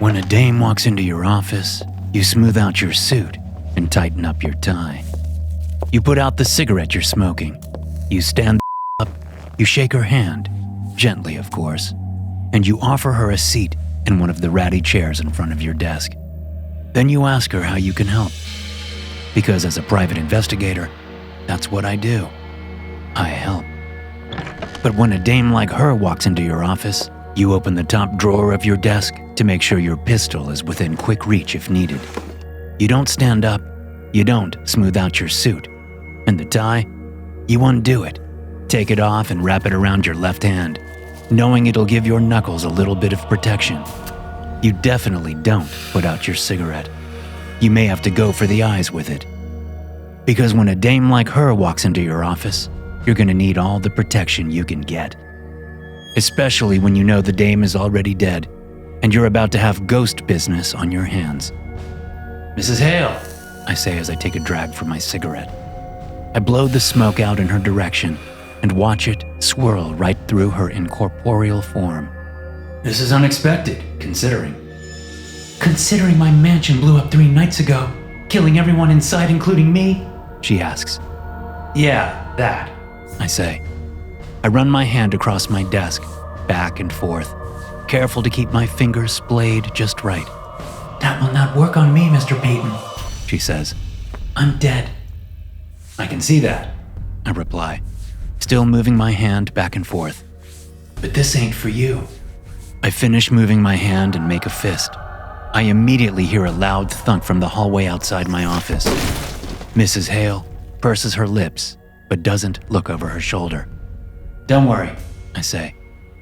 When a dame walks into your office, you smooth out your suit and tighten up your tie. You put out the cigarette you're smoking. You stand up, you shake her hand, gently of course, and you offer her a seat in one of the ratty chairs in front of your desk. Then you ask her how you can help. Because as a private investigator, that's what I do. I help. But when a dame like her walks into your office, you open the top drawer of your desk to make sure your pistol is within quick reach if needed. You don't stand up, you don't smooth out your suit. And the tie, you undo it, take it off and wrap it around your left hand, knowing it'll give your knuckles a little bit of protection. You definitely don't put out your cigarette. You may have to go for the eyes with it. Because when a dame like her walks into your office, you're gonna need all the protection you can get. Especially when you know the dame is already dead and you're about to have ghost business on your hands. "Mrs. Hale," I say as I take a drag from my cigarette. I blow the smoke out in her direction and watch it swirl right through her incorporeal form. "This is unexpected, considering." "Considering my mansion blew up 3 nights ago, killing everyone inside including me?" she asks. "Yeah, that," I say. I run my hand across my desk, back and forth, careful to keep my fingers splayed just right. "That will not work on me, Mr. Peyton," she says. "I'm dead." "I can see that," I reply, still moving my hand back and forth. "But this ain't for you." I finish moving my hand and make a fist. I immediately hear a loud thunk from the hallway outside my office. Mrs. Hale purses her lips, but doesn't look over her shoulder. "Don't worry," I say.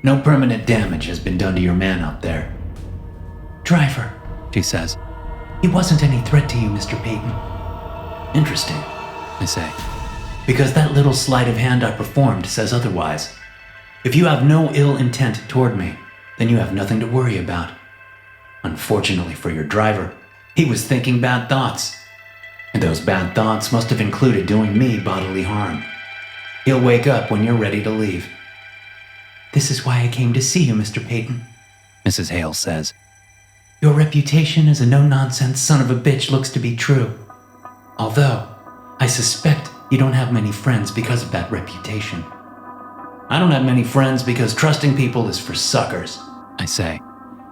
"No permanent damage has been done to your man out there." "Driver," she says. "He wasn't any threat to you, Mr. Peyton." "Interesting," I say, "because that little sleight of hand I performed says otherwise. If you have no ill intent toward me, then you have nothing to worry about. Unfortunately for your driver, he was thinking bad thoughts. And those bad thoughts must have included doing me bodily harm. He'll wake up when you're ready to leave." "This is why I came to see you, Mr. Peyton," Mrs. Hale says. "Your reputation as a no-nonsense son of a bitch looks to be true. Although, I suspect you don't have many friends because of that reputation." "I don't have many friends because trusting people is for suckers," I say,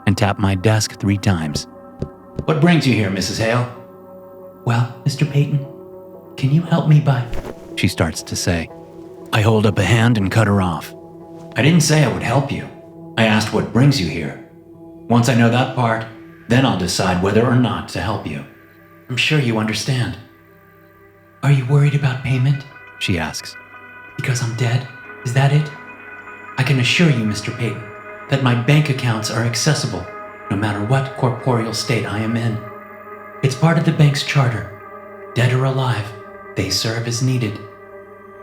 and tap my desk 3 times. "What brings you here, Mrs. Hale?" "Well, Mr. Peyton, can you help me by—" she starts to say. I hold up a hand and cut her off. "I didn't say I would help you. I asked what brings you here. Once I know that part, then I'll decide whether or not to help you. I'm sure you understand." "Are you worried about payment?" she asks. "Because I'm dead? Is that it? I can assure you, Mr. Peyton, that my bank accounts are accessible no matter what corporeal state I am in. It's part of the bank's charter. Dead or alive, they serve as needed."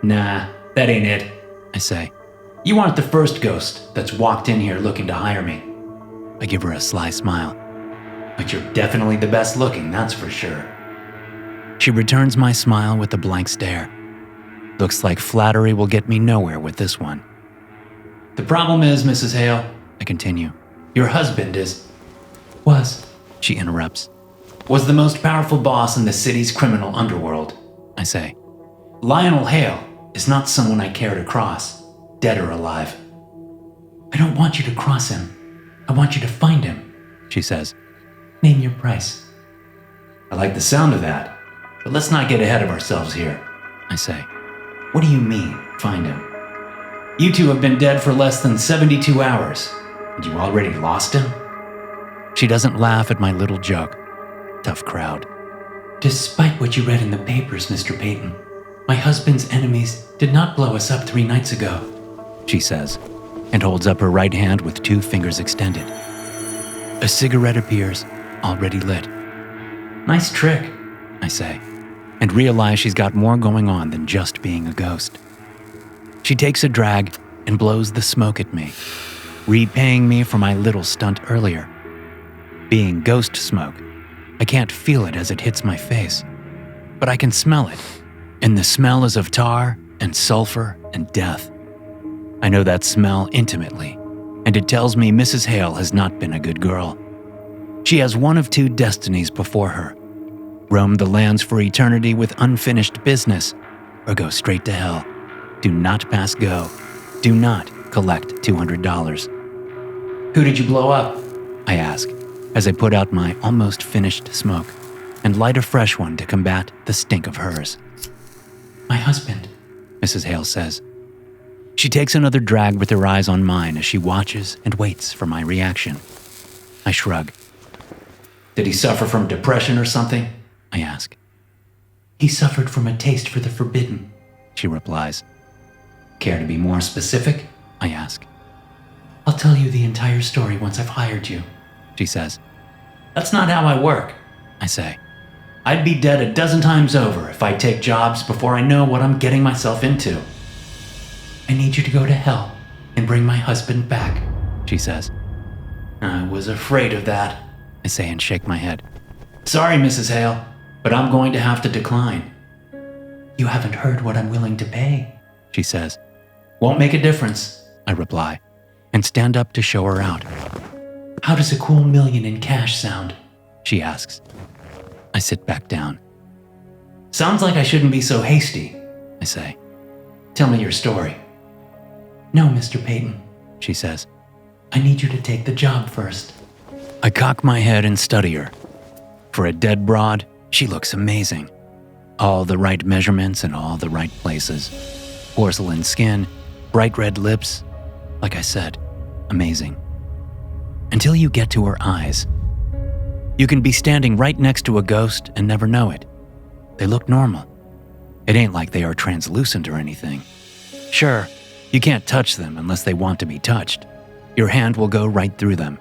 "Nah, that ain't it," I say. "You aren't the first ghost that's walked in here looking to hire me." I give her a sly smile. "But you're definitely the best looking, that's for sure." She returns my smile with a blank stare. Looks like flattery will get me nowhere with this one. "The problem is, Mrs. Hale," I continue, "your husband was," she interrupts, "was the most powerful boss in the city's criminal underworld," I say. "Lionel Hale is not someone I care to cross, dead or alive." "I don't want you to cross him. I want you to find him," she says. "Name your price." "I like the sound of that, but let's not get ahead of ourselves here," I say. "What do you mean, find him? You two have been dead for less than 72 hours, and you already lost him?" She doesn't laugh at my little joke. Tough crowd. "Despite what you read in the papers, Mr. Peyton, my husband's enemies did not blow us up 3 nights ago," she says, and holds up her right hand with 2 fingers extended. A cigarette appears, already lit. "Nice trick," I say, and realize she's got more going on than just being a ghost. She takes a drag and blows the smoke at me, repaying me for my little stunt earlier. Being ghost smoke, I can't feel it as it hits my face, but I can smell it, and the smell is of tar and sulfur and death. I know that smell intimately, and it tells me Mrs. Hale has not been a good girl. She has one of two destinies before her: roam the lands for eternity with unfinished business, or go straight to hell. Do not pass go. Do not collect $200. Who did you blow up? I ask, as I put out my almost finished smoke and light a fresh one to combat the stink of hers. My husband, Mrs. Hale says. She takes another drag with her eyes on mine as she watches and waits for my reaction. I shrug. Did he suffer from depression or something? I ask. He suffered from a taste for the forbidden, she replies. Care to be more specific? I ask. I'll tell you the entire story once I've hired you, she says. That's not how I work, I say. I'd be dead a dozen times over if I take jobs before I know what I'm getting myself into. I need you to go to hell and bring my husband back, she says. I was afraid of that, I say and shake my head. Sorry, Mrs. Hale, but I'm going to have to decline. You haven't heard what I'm willing to pay, she says. Won't make a difference, I reply, and stand up to show her out. How does a cool million in cash sound? She asks. I sit back down. Sounds like I shouldn't be so hasty, I say. Tell me your story. No, Mr. Peyton, she says. I need you to take the job first. I cock my head and study her. For a dead broad, she looks amazing. All the right measurements in all the right places. Porcelain skin, bright red lips. Like I said, amazing. Until you get to her eyes. You can be standing right next to a ghost and never know it. They look normal. It ain't like they are translucent or anything. Sure, you can't touch them unless they want to be touched. Your hand will go right through them.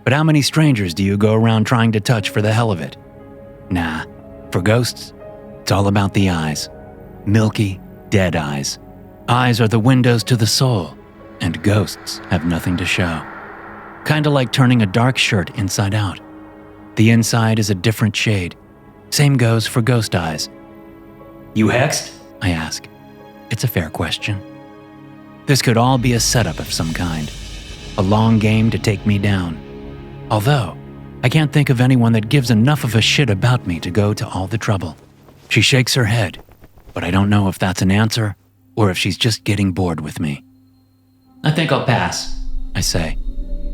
But how many strangers do you go around trying to touch for the hell of it? Nah, for ghosts, it's all about the eyes. Milky, dead eyes. Eyes are the windows to the soul, and ghosts have nothing to show. Kinda like turning a dark shirt inside out. The inside is a different shade. Same goes for ghost eyes. You hexed? I ask. It's a fair question. This could all be a setup of some kind. A long game to take me down. Although, I can't think of anyone that gives enough of a shit about me to go to all the trouble. She shakes her head, but I don't know if that's an answer or if she's just getting bored with me. I think I'll pass, I say,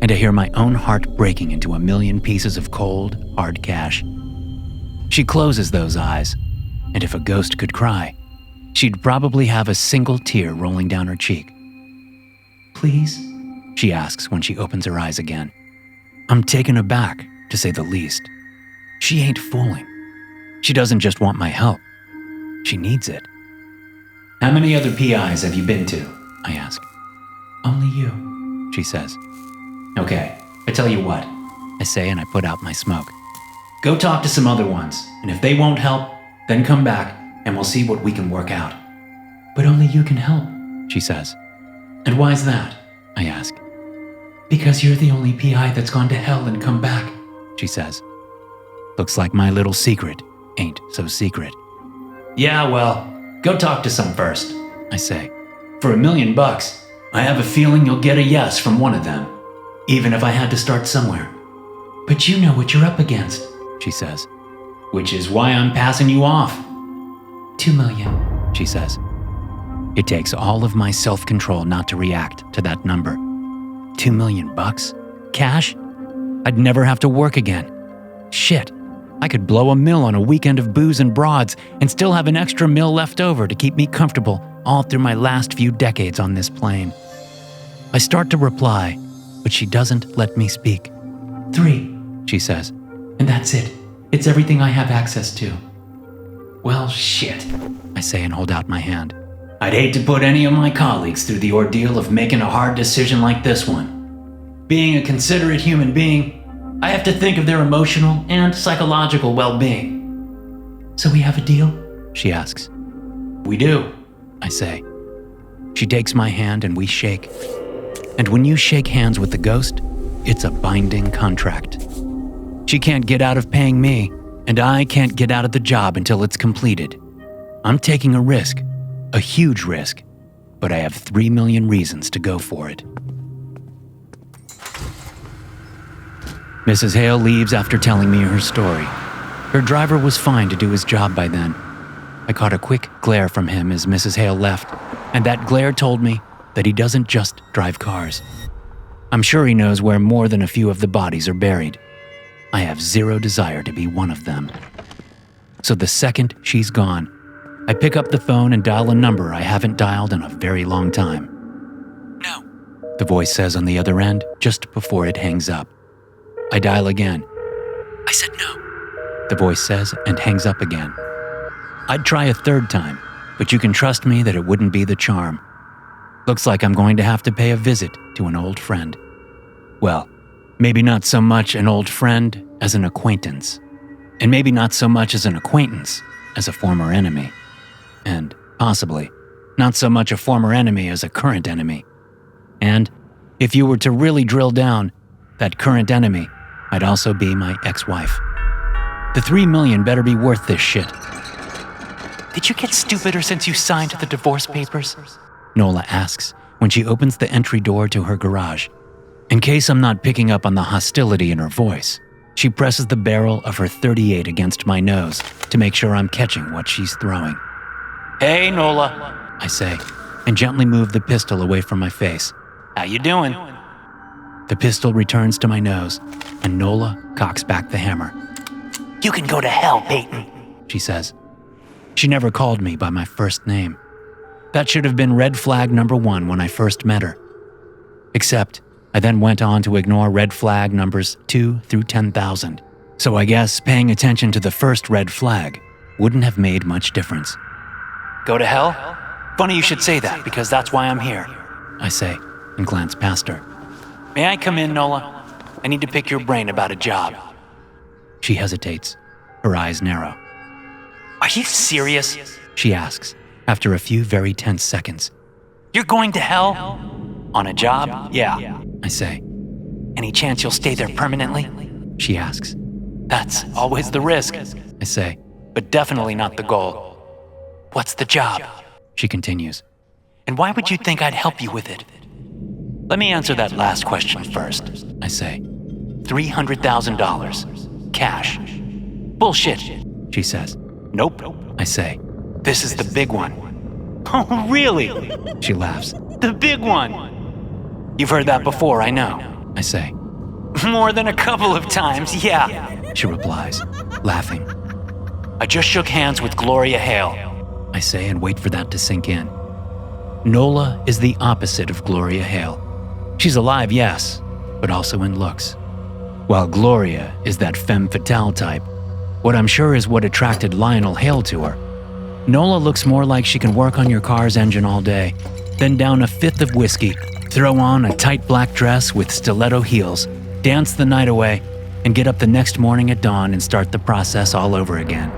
and I hear my own heart breaking into a million pieces of cold, hard cash. She closes those eyes, and if a ghost could cry, she'd probably have a single tear rolling down her cheek. Please? She asks when she opens her eyes again. I'm taken aback, to say the least. She ain't fooling. She doesn't just want my help. She needs it. How many other PIs have you been to? I ask. Only you, she says. Okay, I tell you what, I say and I put out my smoke. Go talk to some other ones, and if they won't help, then come back and we'll see what we can work out. But only you can help, she says. And why's that? I ask. Because you're the only PI that's gone to hell and come back, she says. Looks like my little secret ain't so secret. Yeah, well, go talk to some first, I say. For $1 million, I have a feeling you'll get a yes from one of them, even if I had to start somewhere. But you know what you're up against, she says. Which is why I'm passing you off. $2 million, she says. It takes all of my self-control not to react to that number. $2 million? Cash? I'd never have to work again. Shit, I could blow $1 million on a weekend of booze and broads and still have an extra $1 million left over to keep me comfortable all through my last few decades on this plane. I start to reply, but she doesn't let me speak. 3, she says, and that's it. It's everything I have access to. Well, shit, I say and hold out my hand. I'd hate to put any of my colleagues through the ordeal of making a hard decision like this one. Being a considerate human being, I have to think of their emotional and psychological well-being. So we have a deal? She asks. We do, I say. She takes my hand and we shake. And when you shake hands with the ghost, it's a binding contract. She can't get out of paying me, and I can't get out of the job until it's completed. I'm taking a risk. A huge risk, but I have 3 million reasons to go for it. Mrs. Hale leaves after telling me her story. Her driver was fine to do his job by then. I caught a quick glare from him as Mrs. Hale left, and that glare told me that he doesn't just drive cars. I'm sure he knows where more than a few of the bodies are buried. I have zero desire to be one of them. So the second she's gone, I pick up the phone and dial a number I haven't dialed in a very long time. "No," the voice says on the other end just before it hangs up. I dial again. "I said no," the voice says and hangs up again. I'd try a third time, but you can trust me that it wouldn't be the charm. Looks like I'm going to have to pay a visit to an old friend. Well, maybe not so much an old friend as an acquaintance. And maybe not so much as an acquaintance as a former enemy. And possibly not so much a former enemy as a current enemy. And if you were to really drill down, that current enemy might also be my ex-wife. The $3 million better be worth this shit. "Did you get stupider since you signed the divorce papers?" Nola asks when she opens the entry door to her garage. In case I'm not picking up on the hostility in her voice, she presses the barrel of her .38 against my nose to make sure I'm catching what she's throwing. "Hey, Nola," I say, and gently move the pistol away from my face. "How you doing?" The pistol returns to my nose, and Nola cocks back the hammer. "You can go to hell, Peyton," she says. She never called me by my first name. That should have been red flag number 1 when I first met her. Except, I then went on to ignore red flag numbers 2 through 10,000. So I guess paying attention to the first red flag wouldn't have made much difference. "Go to hell? Funny you should say that, because that's why I'm here," I say, and glance past her. "May I come in, Nola? I need to pick your brain about a job." She hesitates, her eyes narrow. "Are you serious?" she asks, after a few very tense seconds. "You're going to hell? On a job? Yeah," I say. "Any chance you'll stay there permanently?" she asks. "That's always the risk," I say, "but definitely not the goal." "What's the job?" she continues. "And why would you think I'd help you with it?" "Let me answer that last question first," I say. $300,000. Cash. "Bullshit," she says. "Nope," I say. "This is the big one." "Oh, really?" she laughs. "The big one." "You've heard that before, I know," I say. "More than a couple of times, yeah," she replies, laughing. "I just shook hands with Gloria Hale," I say and wait for that to sink in. Nola is the opposite of Gloria Hale. She's alive, yes, but also in looks. While Gloria is that femme fatale type, what I'm sure is what attracted Lionel Hale to her. Nola looks more like she can work on your car's engine all day, then down a fifth of whiskey, throw on a tight black dress with stiletto heels, dance the night away, and get up the next morning at dawn and start the process all over again.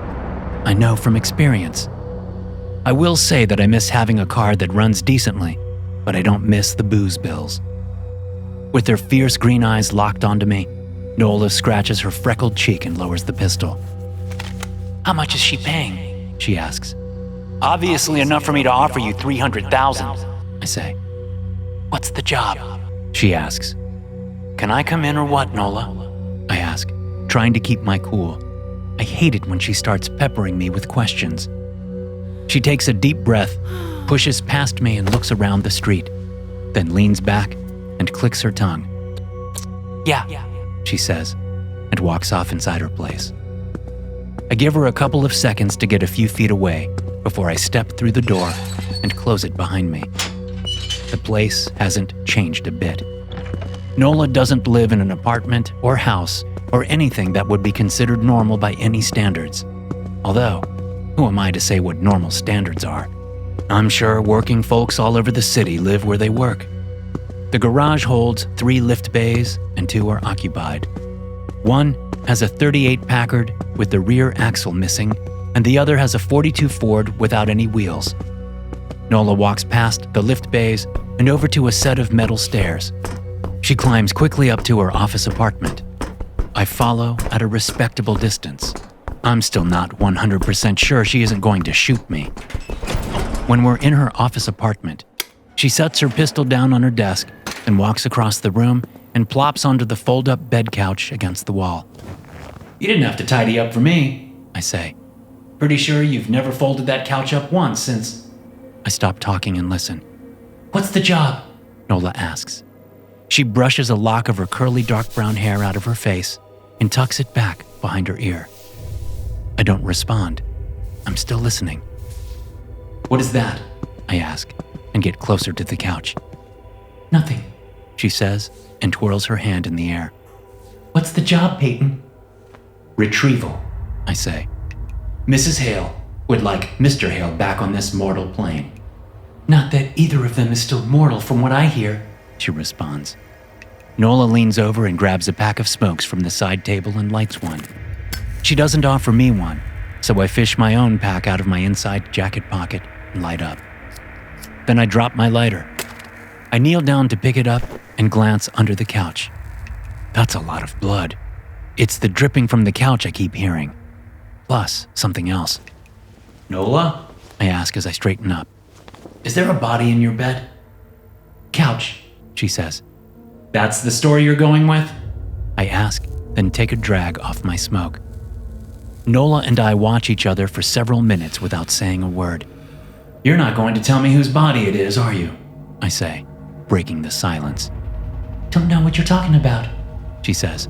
I know from experience. I will say that I miss having a car that runs decently, but I don't miss the booze bills. With her fierce green eyes locked onto me, Nola scratches her freckled cheek and lowers the pistol. "How much is she paying?" she asks. "Obviously enough for me to offer you $300,000, I say. "What's the job?" she asks. "Can I come in or what, Nola?" I ask, trying to keep my cool. I hate it when she starts peppering me with questions. She takes a deep breath, pushes past me and looks around the street, then leans back and clicks her tongue. "Yeah," she says, and walks off inside her place. I give her a couple of seconds to get a few feet away before I step through the door and close it behind me. The place hasn't changed a bit. Nola doesn't live in an apartment or house or anything that would be considered normal by any standards. Although, who am I to say what normal standards are? I'm sure working folks all over the city live where they work. The garage holds 3 lift bays and 2 are occupied. One has a 38 Packard with the rear axle missing, and the other has a 42 Ford without any wheels. Nola walks past the lift bays and over to a set of metal stairs. She climbs quickly up to her office apartment. I follow at a respectable distance. I'm still not 100% sure she isn't going to shoot me. When we're in her office apartment, she sets her pistol down on her desk and walks across the room and plops onto the fold-up bed couch against the wall. You didn't have to tidy up for me, I say. Pretty sure you've never folded that couch up once since... I stop talking and listen. What's the job? Nola asks. She brushes a lock of her curly dark brown hair out of her face and tucks it back behind her ear. I don't respond. I'm still listening. What is that? I ask and get closer to the couch. Nothing, she says and twirls her hand in the air. What's the job, Peyton? Retrieval, I say. Mrs. Hale would like Mr. Hale back on this mortal plane. Not that either of them is still mortal from what I hear, she responds. Nola leans over and grabs a pack of smokes from the side table and lights one. She doesn't offer me one, so I fish my own pack out of my inside jacket pocket and light up. Then I drop my lighter. I kneel down to pick it up and glance under the couch. That's a lot of blood. It's the dripping from the couch I keep hearing. Plus, something else. Nola? I ask as I straighten up. Is there a body in your bed? Couch, she says. That's the story you're going with? I ask, then take a drag off my smoke. Nola and I watch each other for several minutes without saying a word. You're not going to tell me whose body it is, are you? I say, breaking the silence. Don't know what you're talking about, she says.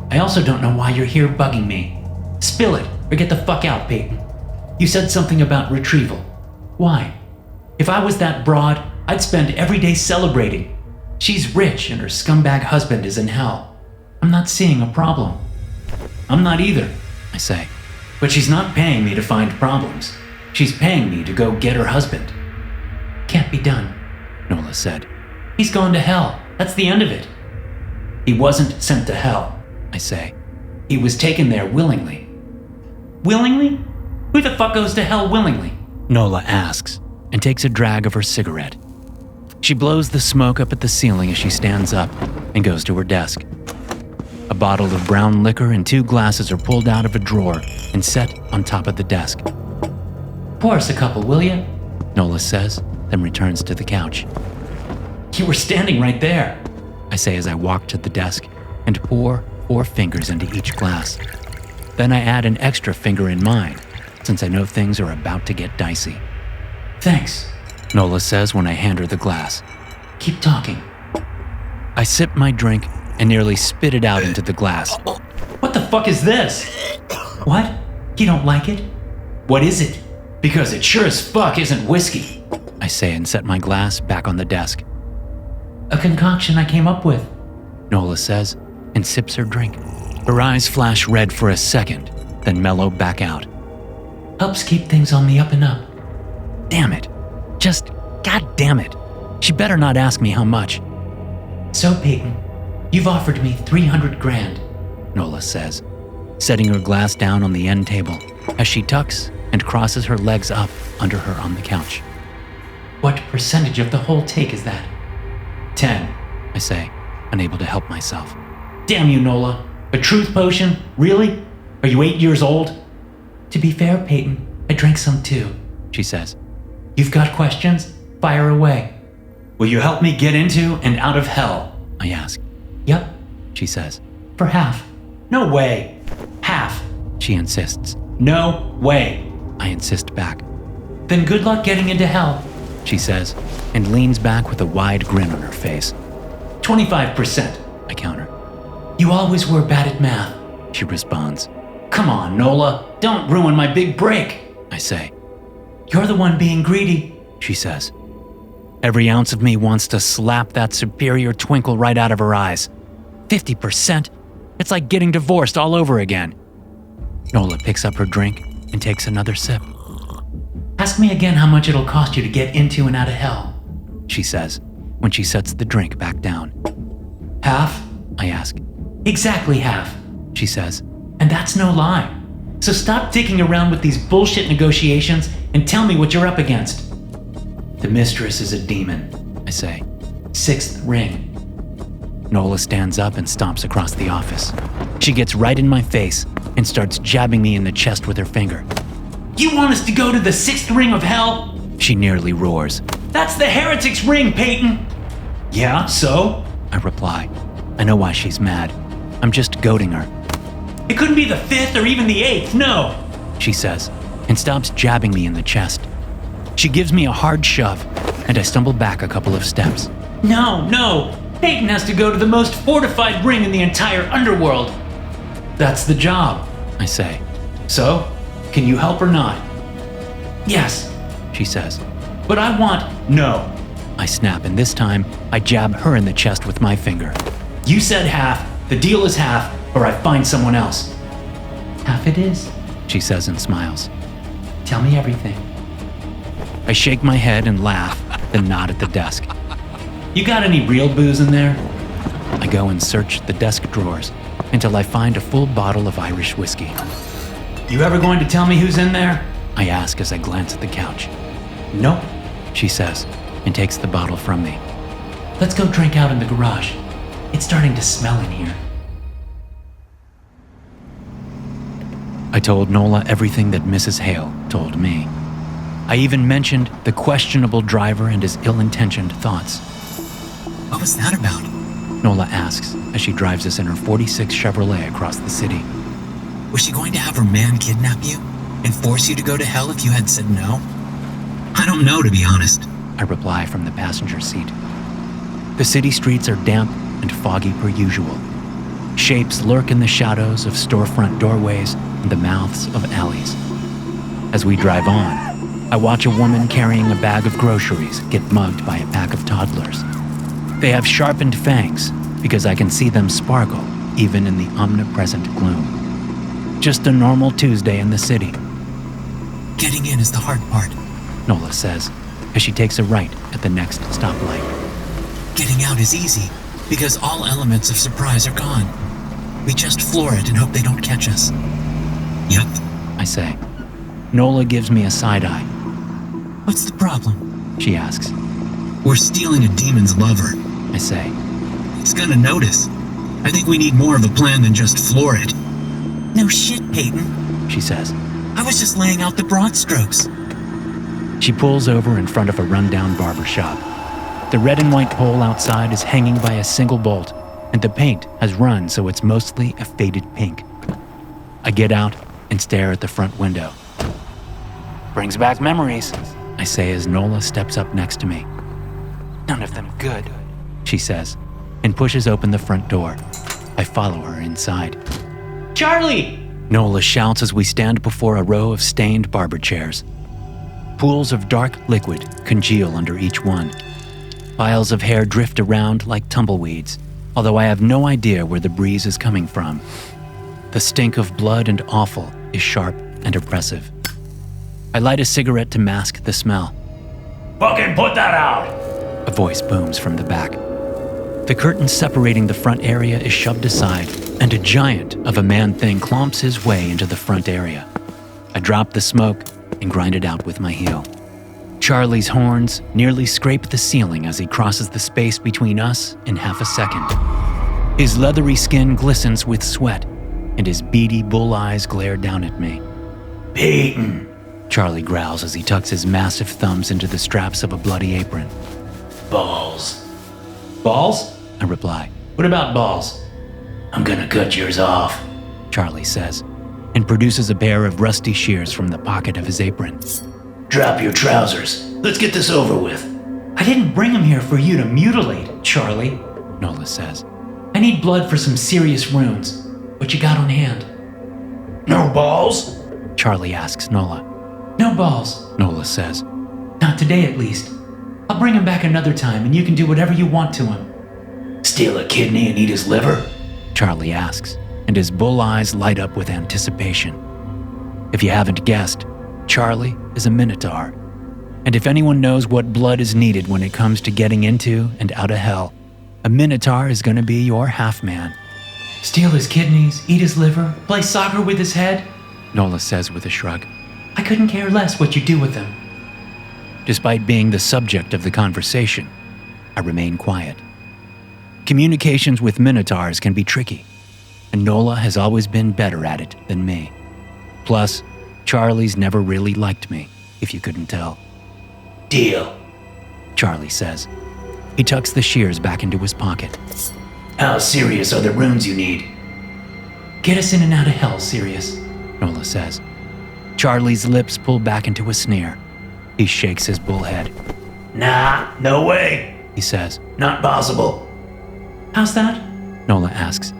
I also don't know why you're here bugging me. Spill it, or get the fuck out, Peyton. You said something about retrieval. Why? If I was that broad, I'd spend every day celebrating. She's rich and her scumbag husband is in hell. I'm not seeing a problem. I'm not either, I say. But she's not paying me to find problems. She's paying me to go get her husband. Can't be done, Nola said. He's gone to hell. That's the end of it. He wasn't sent to hell, I say. He was taken there willingly. Willingly? Who the fuck goes to hell willingly? Nola asks and takes a drag of her cigarette. She blows the smoke up at the ceiling as she stands up and goes to her desk. A bottle of brown liquor and 2 glasses are pulled out of a drawer and set on top of the desk. Pour us a couple, will you? Nola says, then returns to the couch. You were standing right there, I say as I walk to the desk and pour 4 fingers into each glass. Then I add an extra finger in mine, since I know things are about to get dicey. Thanks, Nola says when I hand her the glass. Keep talking. I sip my drink and nearly spit it out into the glass. What the fuck is this? What? You don't like it? What is it? Because it sure as fuck isn't whiskey, I say and set my glass back on the desk. A concoction I came up with, Nola says and sips her drink. Her eyes flash red for a second, then mellow back out. Helps keep things on the up and up. Damn it. Just, god damn it. She better not ask me how much. So, Peyton, you've offered me $300,000, Nola says, setting her glass down on the end table as she tucks and crosses her legs up under her on the couch. What percentage of the whole take is that? 10, I say, unable to help myself. Damn you, Nola. A truth potion? Really? Are you 8 years old? To be fair, Peyton, I drank some too, she says. You've got questions? Fire away. Will you help me get into and out of hell? I ask. Yep, she says. For half. No way. Half, she insists. No way, I insist back. Then good luck getting into hell, she says, and leans back with a wide grin on her face. 25%, I counter. You always were bad at math, she responds. Come on, Nola, don't ruin my big break, I say. You're the one being greedy, she says. Every ounce of me wants to slap that superior twinkle right out of her eyes. 50%? It's like getting divorced all over again. Nola picks up her drink and takes another sip. Ask me again how much it'll cost you to get into and out of hell, she says, when she sets the drink back down. Half? I ask. Exactly half, she says, and that's no lie. So stop dicking around with these bullshit negotiations and tell me what you're up against. The mistress is a demon, I say. 6th ring. Nola stands up and stomps across the office. She gets right in my face and starts jabbing me in the chest with her finger. You want us to go to the 6th ring of hell? She nearly roars. That's the heretic's ring, Peyton! Yeah, so? I reply. I know why she's mad. I'm just goading her. It couldn't be the 5th or even the 8th, no! She says, and stops jabbing me in the chest. She gives me a hard shove, and I stumble back a couple of steps. No! Peyton has to go to the most fortified ring in the entire underworld. That's the job, I say. So, can you help or not? Yes, She says. but I want no. I snap, and this time, I jab her in the chest with my finger. You said half, the deal is half, or I find someone else. Half it is, She says and smiles. tell me everything. I shake my head and laugh, then nod at the desk. You got any real booze in there? I go and search the desk drawers until I find a full bottle of Irish whiskey. You ever going to tell me who's in there? I ask as I glance at the couch. Nope. She says, and takes the bottle from me. Let's go drink out in the garage. It's starting to smell in here. I told Nola everything that Mrs. Hale told me. I even mentioned the questionable driver and his ill-intentioned thoughts. What was that about? Nola asks as she drives us in her 46 Chevrolet across the city. Was she going to have her man kidnap you and force you to go to hell if you had said no? I don't know, to be honest. I reply from the passenger seat. The city streets are damp and foggy per usual. Shapes lurk in the shadows of storefront doorways and the mouths of alleys. As we drive on, I watch a woman carrying a bag of groceries get mugged by a pack of toddlers. They have sharpened fangs because I can see them sparkle even in the omnipresent gloom. Just a normal Tuesday in the city, Getting in is the hard part. Nola says, as she takes a right at the next stoplight. Getting out is easy because all elements of surprise are gone. We just floor it and hope they don't catch us. Yep. I say. Nola gives me a side eye. What's the problem? She asks. We're stealing a demon's lover. I say. It's gonna notice. I think we need more of a plan than just floor it. No shit, Peyton. She says. I was just laying out the broad strokes. She pulls over in front of a rundown barber shop. The red and white pole outside is hanging by a single bolt, and the paint has run so it's mostly a faded pink. I get out and stare at the front window. Brings back memories, I say as Nola steps up next to me. None of them good, she says, and pushes open the front door. I follow her inside. Charlie! Nola shouts as we stand before a row of stained barber chairs. Pools of dark liquid congeal under each one. Piles of hair drift around like tumbleweeds, although I have no idea where the breeze is coming from. The stink of blood and offal is sharp and oppressive. I light a cigarette to mask the smell. Fucking put that out! A voice booms from the back. The curtain separating the front area is shoved aside, and a giant of a man-thing clomps his way into the front area. I drop the smoke and grind it out with my heel. Charlie's horns nearly scrape the ceiling as he crosses the space between us in half a second. His leathery skin glistens with sweat, and his beady bull eyes glare down at me. Peyton! Charlie growls as he tucks his massive thumbs into the straps of a bloody apron. Balls. Balls? I reply. What about balls? I'm gonna cut yours off. Charlie says, and produces a pair of rusty shears from the pocket of his apron. Drop your trousers. Let's get this over with. I didn't bring him here for you to mutilate, Charlie. Nola says. I need blood for some serious wounds. What you got on hand? No balls? Charlie asks Nola. No balls. Nola says. Not today, at least. I'll bring him back another time and you can do whatever you want to him. Steal a kidney and eat his liver? Charlie asks, and his bull eyes light up with anticipation. If you haven't guessed, Charlie is a minotaur. And if anyone knows what blood is needed when it comes to getting into and out of hell, a minotaur is going to be your half-man. Steal his kidneys, eat his liver, play soccer with his head? Nola says with a shrug. I couldn't care less what you do with him. Despite being the subject of the conversation, I remain quiet. Communications with minotaurs can be tricky, and Nola has always been better at it than me. Plus, Charlie's never really liked me, if you couldn't tell. Deal, Charlie says. He tucks the shears back into his pocket. How serious are the runes you need? Get us in and out of hell, Sirius, Nola says. Charlie's lips pull back into a sneer. He shakes his bullhead. Nah, no way, He says. not possible. How's that? Nola asks.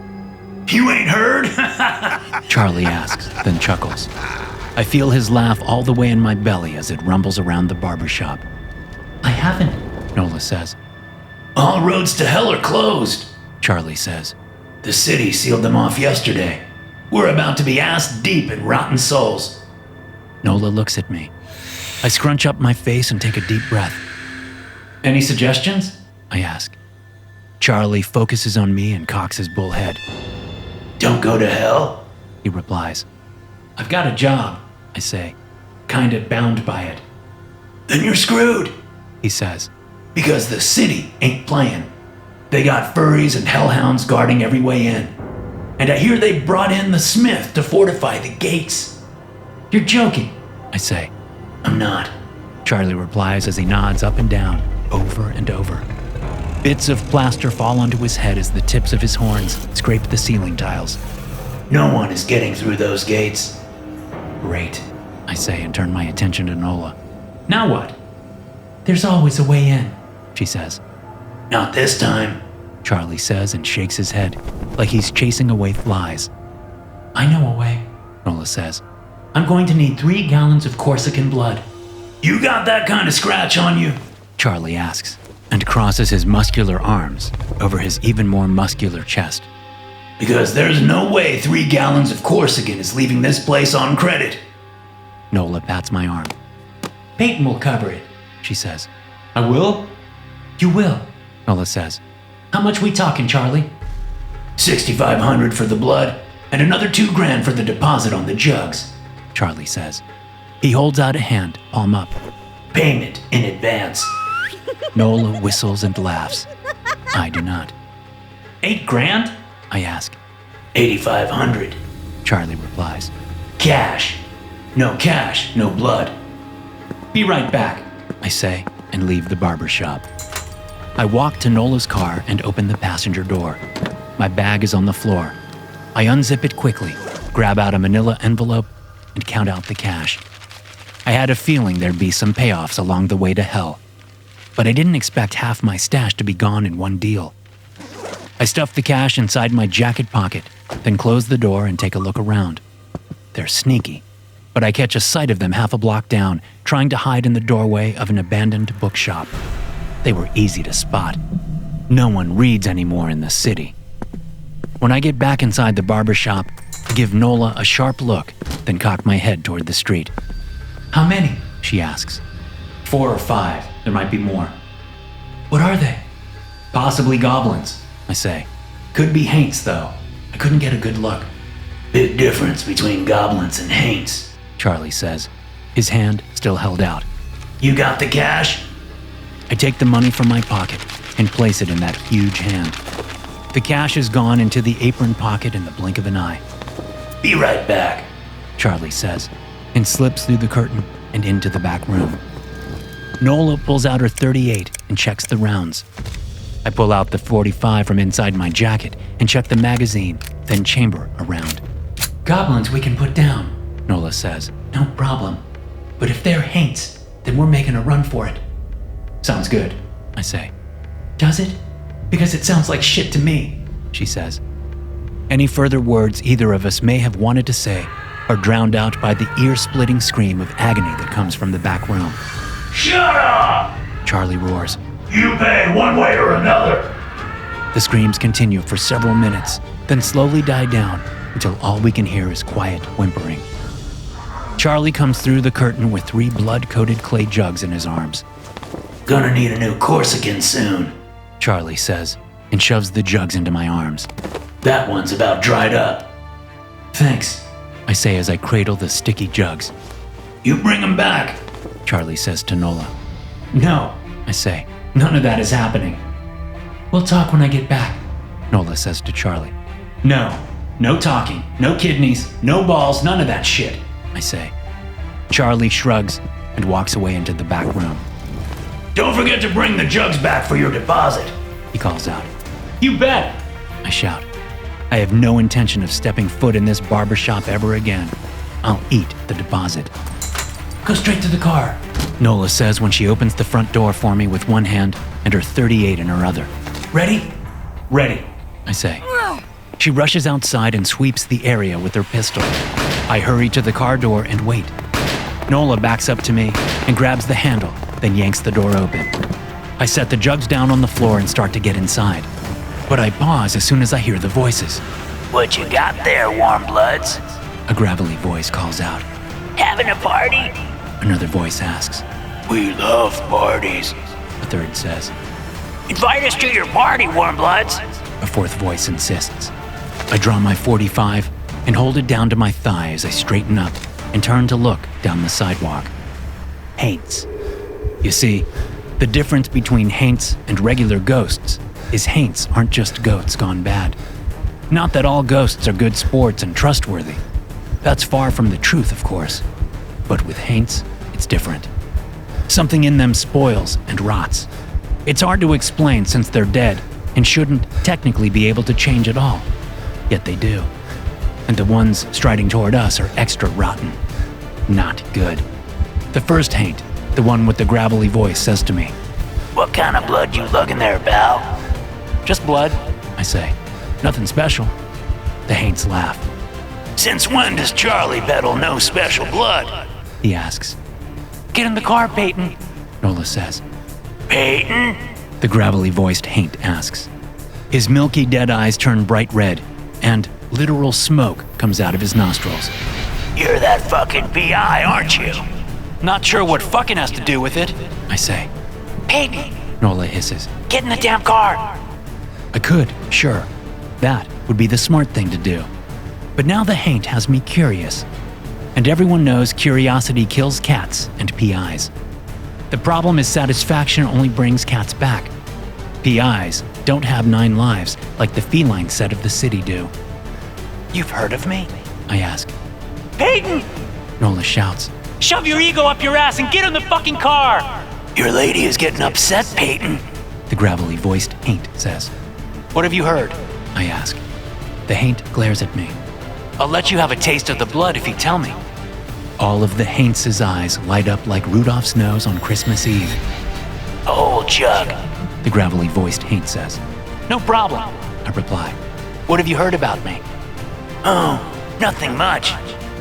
You ain't heard? Charlie asks, then chuckles. I feel his laugh all the way in my belly as it rumbles around the barbershop. I haven't, Nola says. All roads to hell are closed. Charlie says. The city sealed them off yesterday. We're about to be ass deep in rotten souls. Nola looks at me. I scrunch up my face and take a deep breath. Any suggestions? I ask. Charlie focuses on me and cocks his bullhead. Don't go to hell? He replies. I've got a job, I say. kinda bound by it. Then you're screwed, He says. because the city ain't playing. They got furries and hellhounds guarding every way in. And I hear they brought in the smith to fortify the gates. You're joking. I say. I'm not. Charlie replies as he nods up and down, over and over. Bits of plaster fall onto his head as the tips of his horns scrape the ceiling tiles. No one is getting through those gates. Great, I say and turn my attention to Nola. Now what? There's always a way in. She says. Not this time. Charlie says and shakes his head, like he's chasing away flies. I know a way. Nola says. I'm going to need 3 gallons of Corsican blood. You got that kind of scratch on you? Charlie asks, and crosses his muscular arms over his even more muscular chest. Because there's no way 3 gallons of Corsican is leaving this place on credit. Nola pats my arm. Peyton will cover it. She says. I will? You will. Nola says. How much we talking, Charlie? $6,500 for the blood, and another $2,000 for the deposit on the jugs. Charlie says. He holds out a hand, palm up. Payment in advance. Nola whistles and laughs. I do not. $8,000? I ask. $8,500. Charlie replies. Cash. No cash, no blood. Be right back. I say, and leave the barber shop. I walk to Nola's car and open the passenger door. My bag is on the floor. I unzip it quickly, grab out a manila envelope, and count out the cash. I had a feeling there'd be some payoffs along the way to hell, but I didn't expect half my stash to be gone in one deal. I stuff the cash inside my jacket pocket, then close the door and take a look around. They're sneaky, but I catch a sight of them half a block down, trying to hide in the doorway of an abandoned bookshop. They were easy to spot. No one reads anymore in the city. When I get back inside the barber shop, I give Nola a sharp look, then cock my head toward the street. How many? She asks. 4 or 5. There might be more. What are they? Possibly goblins. I say. Could be haints, though. I couldn't get a good look. Big difference between goblins and haints, Charlie says, his hand still held out. You got the cash? I take the money from my pocket and place it in that huge hand. The cash is gone into the apron pocket in the blink of an eye. Be right back, Charlie says, and slips through the curtain and into the back room. Nola pulls out her .38 and checks the rounds. I pull out the .45 from inside my jacket and check the magazine, then chamber a round. Goblins we can put down, Nola says. No problem. But if they're haints, then we're making a run for it. Sounds good, I say. Does it? Because it sounds like shit to me, she says. Any further words either of us may have wanted to say are drowned out by the ear-splitting scream of agony that comes from the back room. Shut up! Charlie roars. You pay one way or another. The screams continue for several minutes, then slowly die down until all we can hear is quiet whimpering. Charlie comes through the curtain with 3 blood-coated clay jugs in his arms. Gonna need a new Corsican soon, Charlie says, and shoves the jugs into my arms. That one's about dried up. Thanks, I say as I cradle the sticky jugs. You bring them back. Charlie says to Nola. No, I say. None of that is happening. We'll talk when I get back. Nola says to Charlie. No talking, no kidneys, no balls, none of that shit. I say. Charlie shrugs and walks away into the back room. Don't forget to bring the jugs back for your deposit, He calls out. You bet. I shout. I have no intention of stepping foot in this barbershop ever again. I'll eat the deposit. Go straight to the car. Nola says when she opens the front door for me with one hand and her .38 in her other. Ready? Ready. I say. She rushes outside and sweeps the area with her pistol. I hurry to the car door and wait. Nola backs up to me and grabs the handle, then yanks the door open. I set the jugs down on the floor and start to get inside. But I pause as soon as I hear the voices. What you got there, warm bloods? A gravelly voice calls out. Having a party? Another voice asks. We love parties. A third says. Invite us to your party, warm bloods. A fourth voice insists. I draw my .45 and hold it down to my thigh as I straighten up and turn to look down the sidewalk. Haints. You see, the difference between haints and regular ghosts is haints aren't just goats gone bad. Not that all ghosts are good sports and trustworthy. That's far from the truth, of course. But with haints, it's different. Something in them spoils and rots. It's hard to explain since they're dead and shouldn't technically be able to change at all. Yet they do. And the ones striding toward us are extra rotten. Not good. The first haint, the one with the gravelly voice, says to me, What kind of blood you lugging there, pal? Just blood, I say. Nothing special. The haints laugh. Since when does Charlie peddle no special blood? He asks. Get in the car, Peyton. Nola says. Peyton? The gravelly voiced haint asks. His milky dead eyes turn bright red, and literal smoke comes out of his nostrils. You're that fucking PI, aren't you? Not sure what fucking has to do with it, I say. Peyton, Nola hisses. get in the damn car. I could, sure. That would be the smart thing to do. But now the haint has me curious. And everyone knows curiosity kills cats and PIs. The problem is satisfaction only brings cats back. PIs don't have 9 lives like the feline set of the city do. You've heard of me? I ask. Peyton! Nola shouts. Shove your ego up your ass and get in the fucking car! Your lady is getting upset, Peyton. The gravelly voiced haint says. What have you heard? I ask. The haint glares at me. I'll let you have a taste of the blood if you tell me. All of the haints' eyes light up like Rudolph's nose on Christmas Eve. A whole jug. The gravelly voiced haint says. No problem. I reply. What have you heard about me? Oh, nothing much.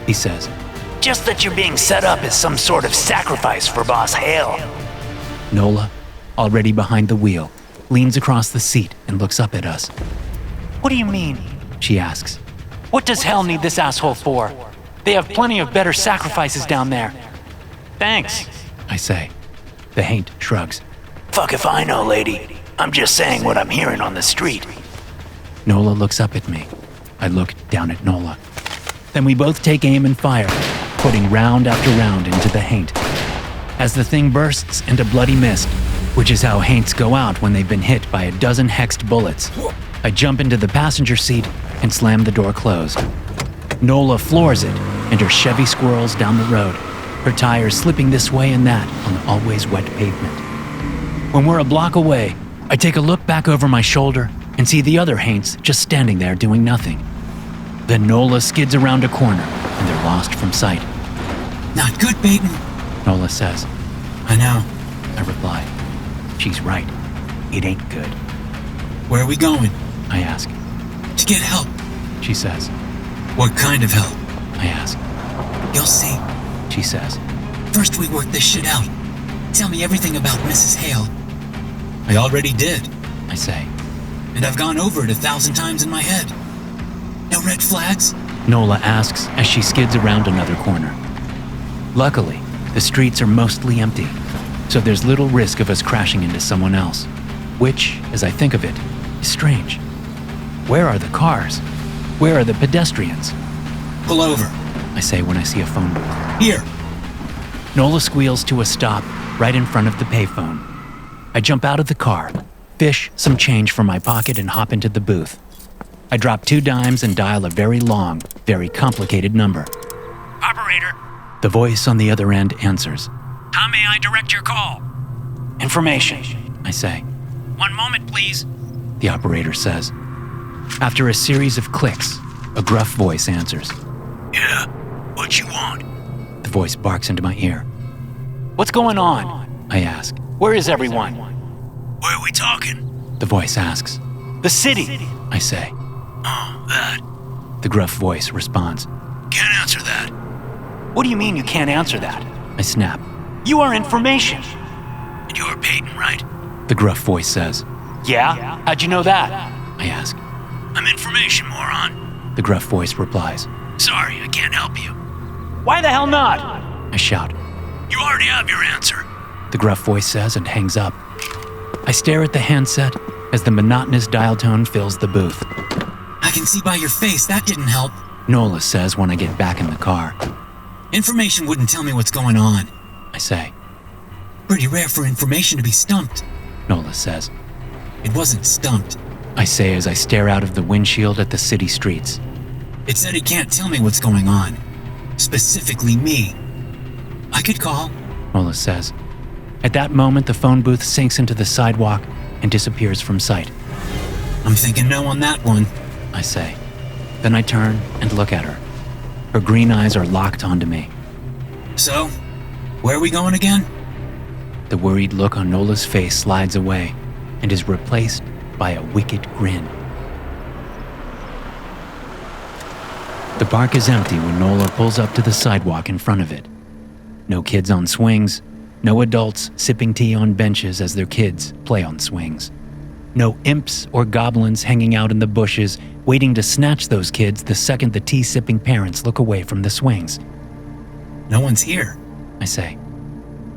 He says. Just that you're being set up as some sort of sacrifice for Boss Hale. Nola, already behind the wheel, leans across the seat and looks up at us. What do you mean? She asks. What does hell need this asshole for? They have plenty of better sacrifices down there. Thanks. I say. The haint shrugs. Fuck if I know, lady. I'm just saying what I'm hearing on the street. Nola looks up at me. I look down at Nola. Then we both take aim and fire, putting round after round into the haint. As the thing bursts into bloody mist, which is how haints go out when they've been hit by a dozen hexed bullets, I jump into the passenger seat and slam the door closed. Nola floors it, and her Chevy squirrels down the road, her tires slipping this way and that on the always wet pavement. When we're a block away, I take a look back over my shoulder and see the other haints just standing there doing nothing. Then Nola skids around a corner, and they're lost from sight. Not good, Peyton. Nola says. I know. I reply. She's right. It ain't good. Where are we going? I ask. To get help. She says. What kind of help? I ask. You'll see. She says. First we work this shit out. Tell me everything about Mrs. Hale. I already did. I say. And I've gone over it 1,000 times in my head. No red flags? Nola asks as she skids around another corner. Luckily, the streets are mostly empty, so there's little risk of us crashing into someone else, which, as I think of it, is strange. Where are the cars? Where are the pedestrians? Pull over. I say when I see a phone booth. Here. Nola squeals to a stop right in front of the payphone. I jump out of the car, fish some change from my pocket and hop into the booth. I drop 2 dimes and dial a very long, very complicated number. Operator, The voice on the other end answers. how may I direct your call? Information, I say. 1 moment, please. The operator says. After a series of clicks, a gruff voice answers. Yeah, what you want? The voice barks into my ear. What's going on? I ask. Where is everyone? Where are we talking? The voice asks. The city. I say. Oh, that. The gruff voice responds. Can't answer that. What do you mean you can't answer that? I snap. You are information. And you're Peyton, right? The gruff voice says. Yeah? How'd you know that? I ask. I'm information, moron. The gruff voice replies. Sorry, I can't help you. Why the hell not? I shout. You already have your answer. The gruff voice says and hangs up. I stare at the handset as the monotonous dial tone fills the booth. I can see by your face that didn't help. Nola says when I get back in the car. Information wouldn't tell me what's going on. I say. Pretty rare for information to be stumped. Nola says. It wasn't stumped. I say as I stare out of the windshield at the city streets. It said it can't tell me what's going on. Specifically me. I could call. Nola says. At that moment, the phone booth sinks into the sidewalk and disappears from sight. I'm thinking no on that one. I say. Then I turn and look at her. Her green eyes are locked onto me. So, where are we going again? The worried look on Nola's face slides away and is replaced by a wicked grin. The park is empty when Nola pulls up to the sidewalk in front of it. No kids on swings, no adults sipping tea on benches as their kids play on swings. No imps or goblins hanging out in the bushes waiting to snatch those kids the second the tea-sipping parents look away from the swings. No one's here. I say.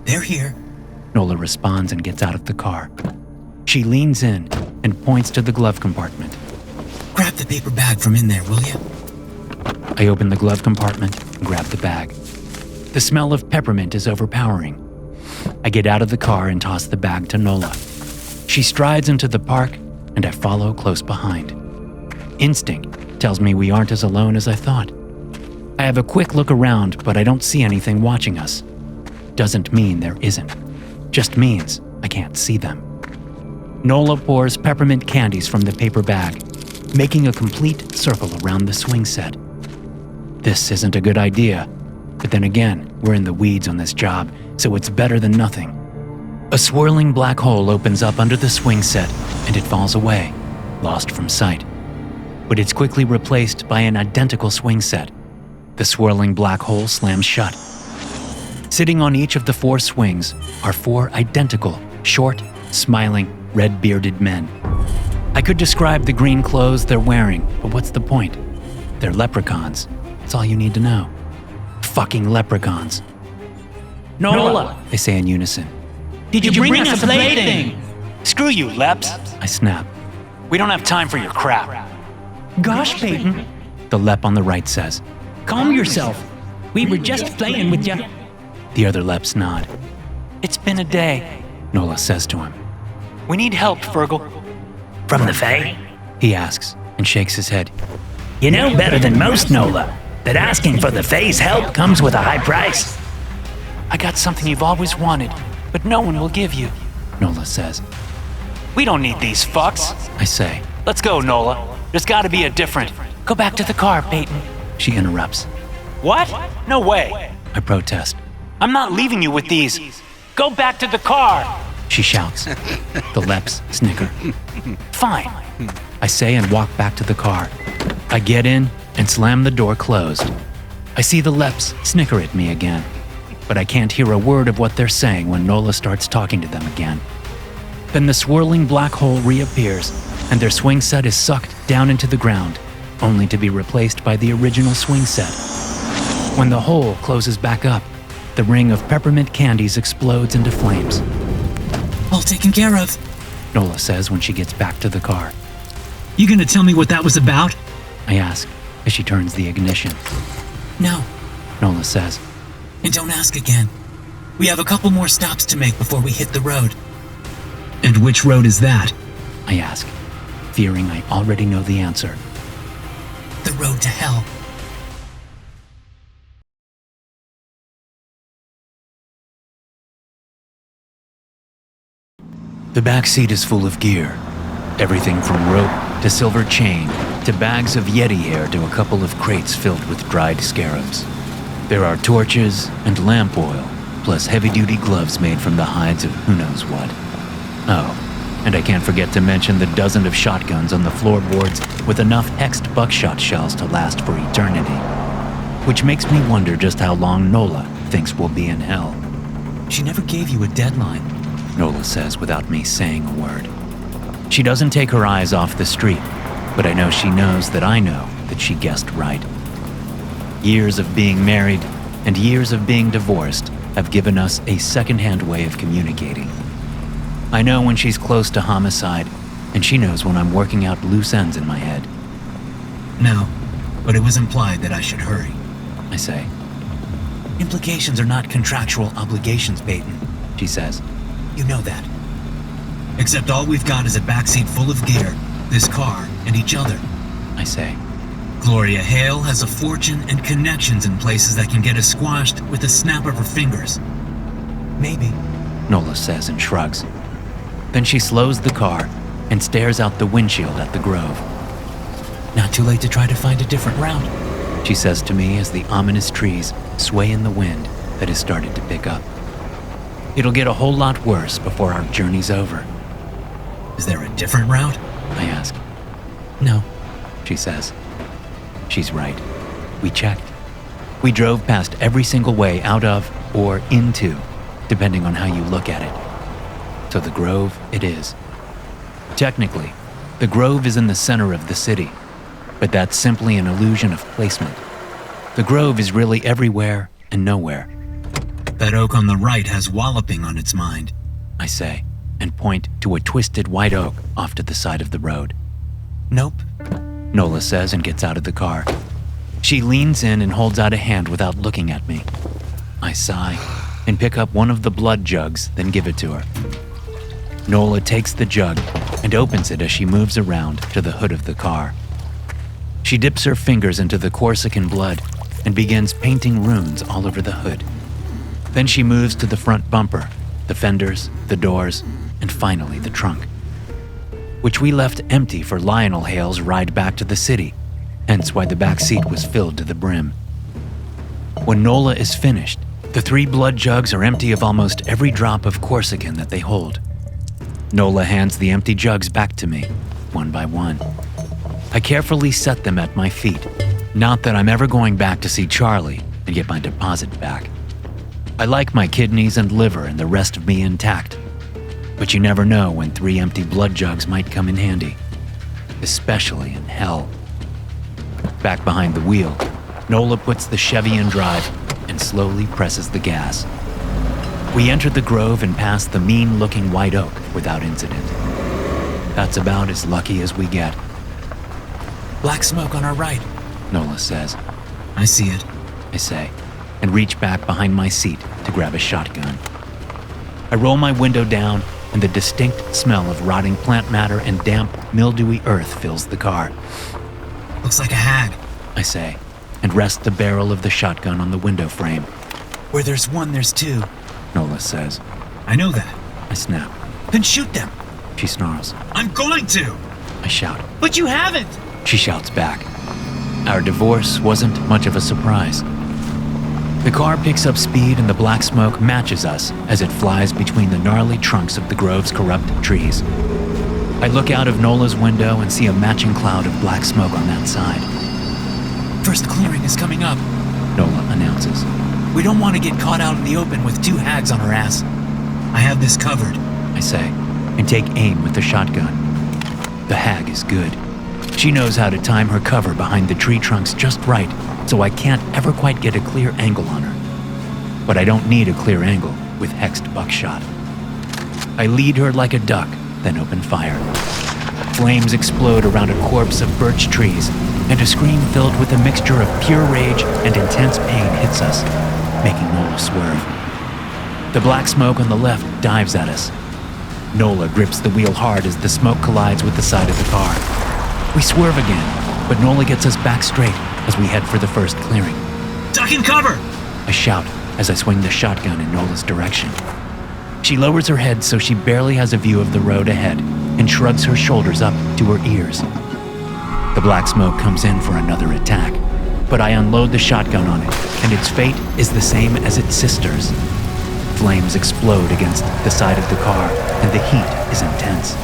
They're here. Nola responds and gets out of the car. She leans in and points to the glove compartment. Grab the paper bag from in there, will you? I open the glove compartment and grab the bag. The smell of peppermint is overpowering. I get out of the car and toss the bag to Nola. She strides into the park, and I follow close behind. Instinct tells me we aren't as alone as I thought. I have a quick look around, but I don't see anything watching us. Doesn't mean there isn't. Just means I can't see them. Nola pours peppermint candies from the paper bag, making a complete circle around the swing set. This isn't a good idea, but then again, we're in the weeds on this job, so it's better than nothing. A swirling black hole opens up under the swing set, and it falls away, lost from sight. But it's quickly replaced by an identical swing set. The swirling black hole slams shut. Sitting on each of the 4 swings are 4 identical, short, smiling, red-bearded men. I could describe the green clothes they're wearing, but what's the point? They're leprechauns. That's all you need to know. Fucking leprechauns. Nola, They say in unison. did you bring us a plaything? Screw you, Leps. I snap. We don't have time for your crap. Gosh, Peyton, The lep on the right says. calm yourself. We were just playing with you. The other leps nod. It's been a day. Nola says to him. We need help, Fergal. From the Fae? He asks and shakes his head. You know better than most, Nola, that asking for the Fae's help comes with a high price. I got something you've always wanted, but no one will give you. Nola says. We don't need these fucks. I say. Let's go, Nola. There's gotta be a different. Go back to the car, Peyton. She interrupts. What? No way. I protest. I'm not leaving you with these. Go back to the car. She shouts. The leps snicker. Fine. I say and walk back to the car. I get in and slam the door closed. I see the leps snicker at me again, but I can't hear a word of what they're saying when Nola starts talking to them again. Then the swirling black hole reappears, and their swing set is sucked down into the ground, only to be replaced by the original swing set. When the hole closes back up, the ring of peppermint candies explodes into flames. All taken care of. Nola says when she gets back to the car. You gonna tell me what that was about? I ask as she turns the ignition. No. Nola says. And don't ask again. We have a couple more stops to make before we hit the road. And which road is that? I ask, fearing I already know the answer. The road to hell. The back seat is full of gear. Everything from rope to silver chain to bags of yeti hair to a couple of crates filled with dried scarabs. There are torches and lamp oil, plus heavy-duty gloves made from the hides of who knows what. Oh, and I can't forget to mention the dozen of shotguns on the floorboards with enough hexed buckshot shells to last for eternity. Which makes me wonder just how long Nola thinks we'll be in hell. She never gave you a deadline. Nola says without me saying a word. She doesn't take her eyes off the street, but I know she knows that I know that she guessed right. Years of being married and years of being divorced have given us a second-hand way of communicating. I know when she's close to homicide, and she knows when I'm working out loose ends in my head. No, but it was implied that I should hurry. I say. Implications are not contractual obligations, Peyton, She says. You know that. Except all we've got is a backseat full of gear, this car, and each other. I say. Gloria Hale has a fortune and connections in places that can get us squashed with a snap of her fingers. Maybe. Nola says and shrugs. Then she slows the car and stares out the windshield at the grove. Not too late to try to find a different route, She says to me as the ominous trees sway in the wind that has started to pick up. It'll get a whole lot worse before our journey's over. Is there a different route? I ask. No. She says. She's right. We checked. We drove past every single way out of or into, depending on how you look at it. So the grove it is. Technically, the grove is in the center of the city, but that's simply an illusion of placement. The grove is really everywhere and nowhere, That oak on the right has walloping on its mind. I say, and point to a twisted white oak off to the side of the road. Nope. Nola says and gets out of the car. She leans in and holds out a hand without looking at me. I sigh and pick up one of the blood jugs, then give it to her. Nola takes the jug and opens it as she moves around to the hood of the car. She dips her fingers into the Corsican blood and begins painting runes all over the hood. Then she moves to the front bumper, the fenders, the doors, and finally the trunk, which we left empty for Lionel Hale's ride back to the city, hence why the back seat was filled to the brim. When Nola is finished, the 3 blood jugs are empty of almost every drop of Corsican that they hold. Nola hands the empty jugs back to me, one by one. I carefully set them at my feet, not that I'm ever going back to see Charlie and get my deposit back. I like my kidneys and liver and the rest of me intact, but you never know when 3 empty blood jugs might come in handy, especially in hell. Back behind the wheel, Nola puts the Chevy in drive and slowly presses the gas. We enter the grove and pass the mean-looking white oak without incident. That's about as lucky as we get. Black smoke on our right. Nola says. I see it. I say, and reach back behind my seat to grab a shotgun. I roll my window down, and the distinct smell of rotting plant matter and damp, mildewy earth fills the car. Looks like a hag. I say, and rest the barrel of the shotgun on the window frame. Where there's one, there's two. Nola says. I know that. I snap. Then shoot them. She snarls. I'm going to. I shout. But you haven't. She shouts back. Our divorce wasn't much of a surprise. The car picks up speed and the black smoke matches us as it flies between the gnarly trunks of the grove's corrupt trees. I look out of Nola's window and see a matching cloud of black smoke on that side. First clearing is coming up, Nola announces. We don't want to get caught out in the open with 2 hags on our ass. I have this covered, I say, and take aim with the shotgun. The hag is good. She knows how to time her cover behind the tree trunks just right, so I can't ever quite get a clear angle on her. But I don't need a clear angle with hexed buckshot. I lead her like a duck, then open fire. Flames explode around a corpse of birch trees, and a scream filled with a mixture of pure rage and intense pain hits us, making Nola swerve. The black smoke on the left dives at us. Nola grips the wheel hard as the smoke collides with the side of the car. We swerve again, but Nola gets us back straight as we head for the first clearing. Duck and cover! I shout as I swing the shotgun in Nola's direction. She lowers her head so she barely has a view of the road ahead and shrugs her shoulders up to her ears. The black smoke comes in for another attack, but I unload the shotgun on it, and its fate is the same as its sister's. Flames explode against the side of the car, and the heat is intense.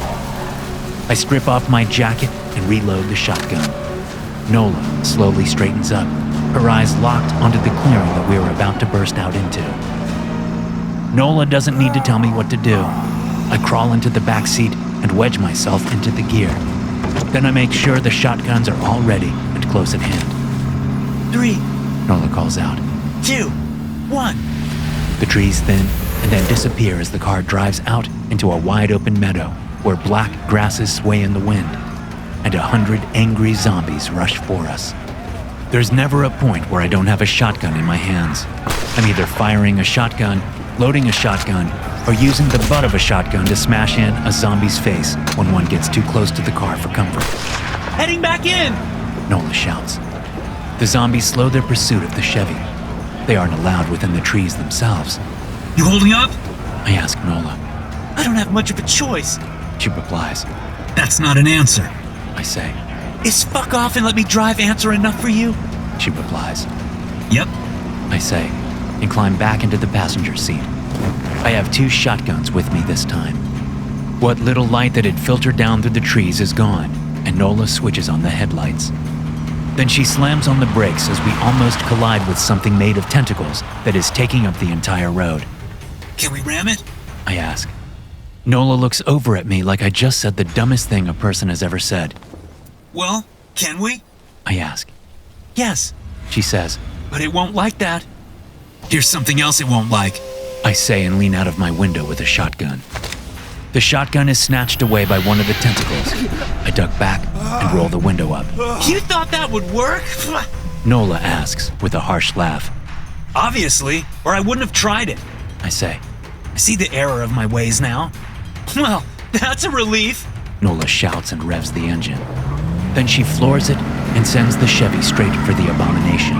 I strip off my jacket and reload the shotgun. Nola slowly straightens up, her eyes locked onto the clearing that we are about to burst out into. Nola doesn't need to tell me what to do. I crawl into the back seat and wedge myself into the gear. Then I make sure the shotguns are all ready and close at hand. 3, Nola calls out. 2, 1. The trees thin and then disappear as the car drives out into a wide open meadow where black grasses sway in the wind, and 100 angry zombies rush for us. There's never a point where I don't have a shotgun in my hands. I'm either firing a shotgun, loading a shotgun, or using the butt of a shotgun to smash in a zombie's face when one gets too close to the car for comfort. Heading back in! Nola shouts. The zombies slow their pursuit of the Chevy. They aren't allowed within the trees themselves. You holding up? I ask Nola. I don't have much of a choice. She replies. That's not an answer. I say. Is fuck off and let me drive answer enough for you? She replies. Yep. I say, and climb back into the passenger seat. I have 2 shotguns with me this time. What little light that had filtered down through the trees is gone, and Nola switches on the headlights. Then she slams on the brakes as we almost collide with something made of tentacles that is taking up the entire road. Can we ram it? I ask. Nola looks over at me like I just said the dumbest thing a person has ever said. Well, can we? I ask. Yes, She says. but it won't like that. Here's something else it won't like. I say and lean out of my window with a shotgun. The shotgun is snatched away by one of the tentacles. I duck back and roll the window up. You thought that would work? Nola asks with a harsh laugh. Obviously, or I wouldn't have tried it. I say. I see the error of my ways now. Well, that's a relief. Nola shouts and revs the engine. Then she floors it and sends the Chevy straight for the abomination.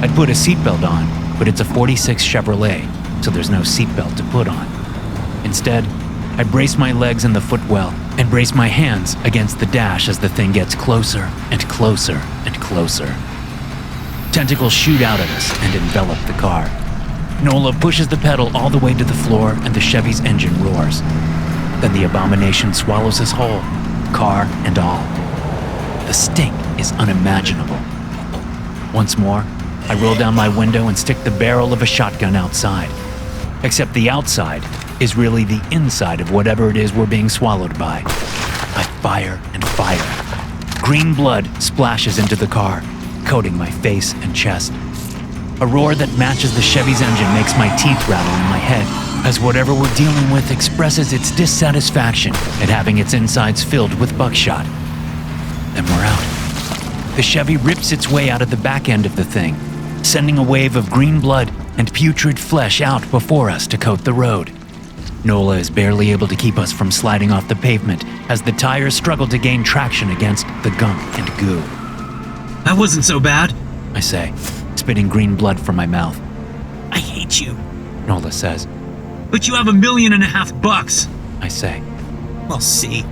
I'd put a seatbelt on, but it's a 46 Chevrolet, so there's no seatbelt to put on. Instead, I brace my legs in the footwell and brace my hands against the dash as the thing gets closer and closer and closer. Tentacles shoot out at us and envelop the car. Nola pushes the pedal all the way to the floor and the Chevy's engine roars. Then the abomination swallows us whole, car and all. The stink is unimaginable. Once more, I roll down my window and stick the barrel of a shotgun outside. Except the outside is really the inside of whatever it is we're being swallowed by. I fire and fire. Green blood splashes into the car, coating my face and chest. A roar that matches the Chevy's engine makes my teeth rattle in my head as whatever we're dealing with expresses its dissatisfaction at having its insides filled with buckshot. Then we're out. The Chevy rips its way out of the back end of the thing, sending a wave of green blood and putrid flesh out before us to coat the road. Nola is barely able to keep us from sliding off the pavement as the tires struggle to gain traction against the gunk and goo. That wasn't so bad. I say, spitting green blood from my mouth. I hate you. Nola says. But you have $1.5 million. I say. Well, see.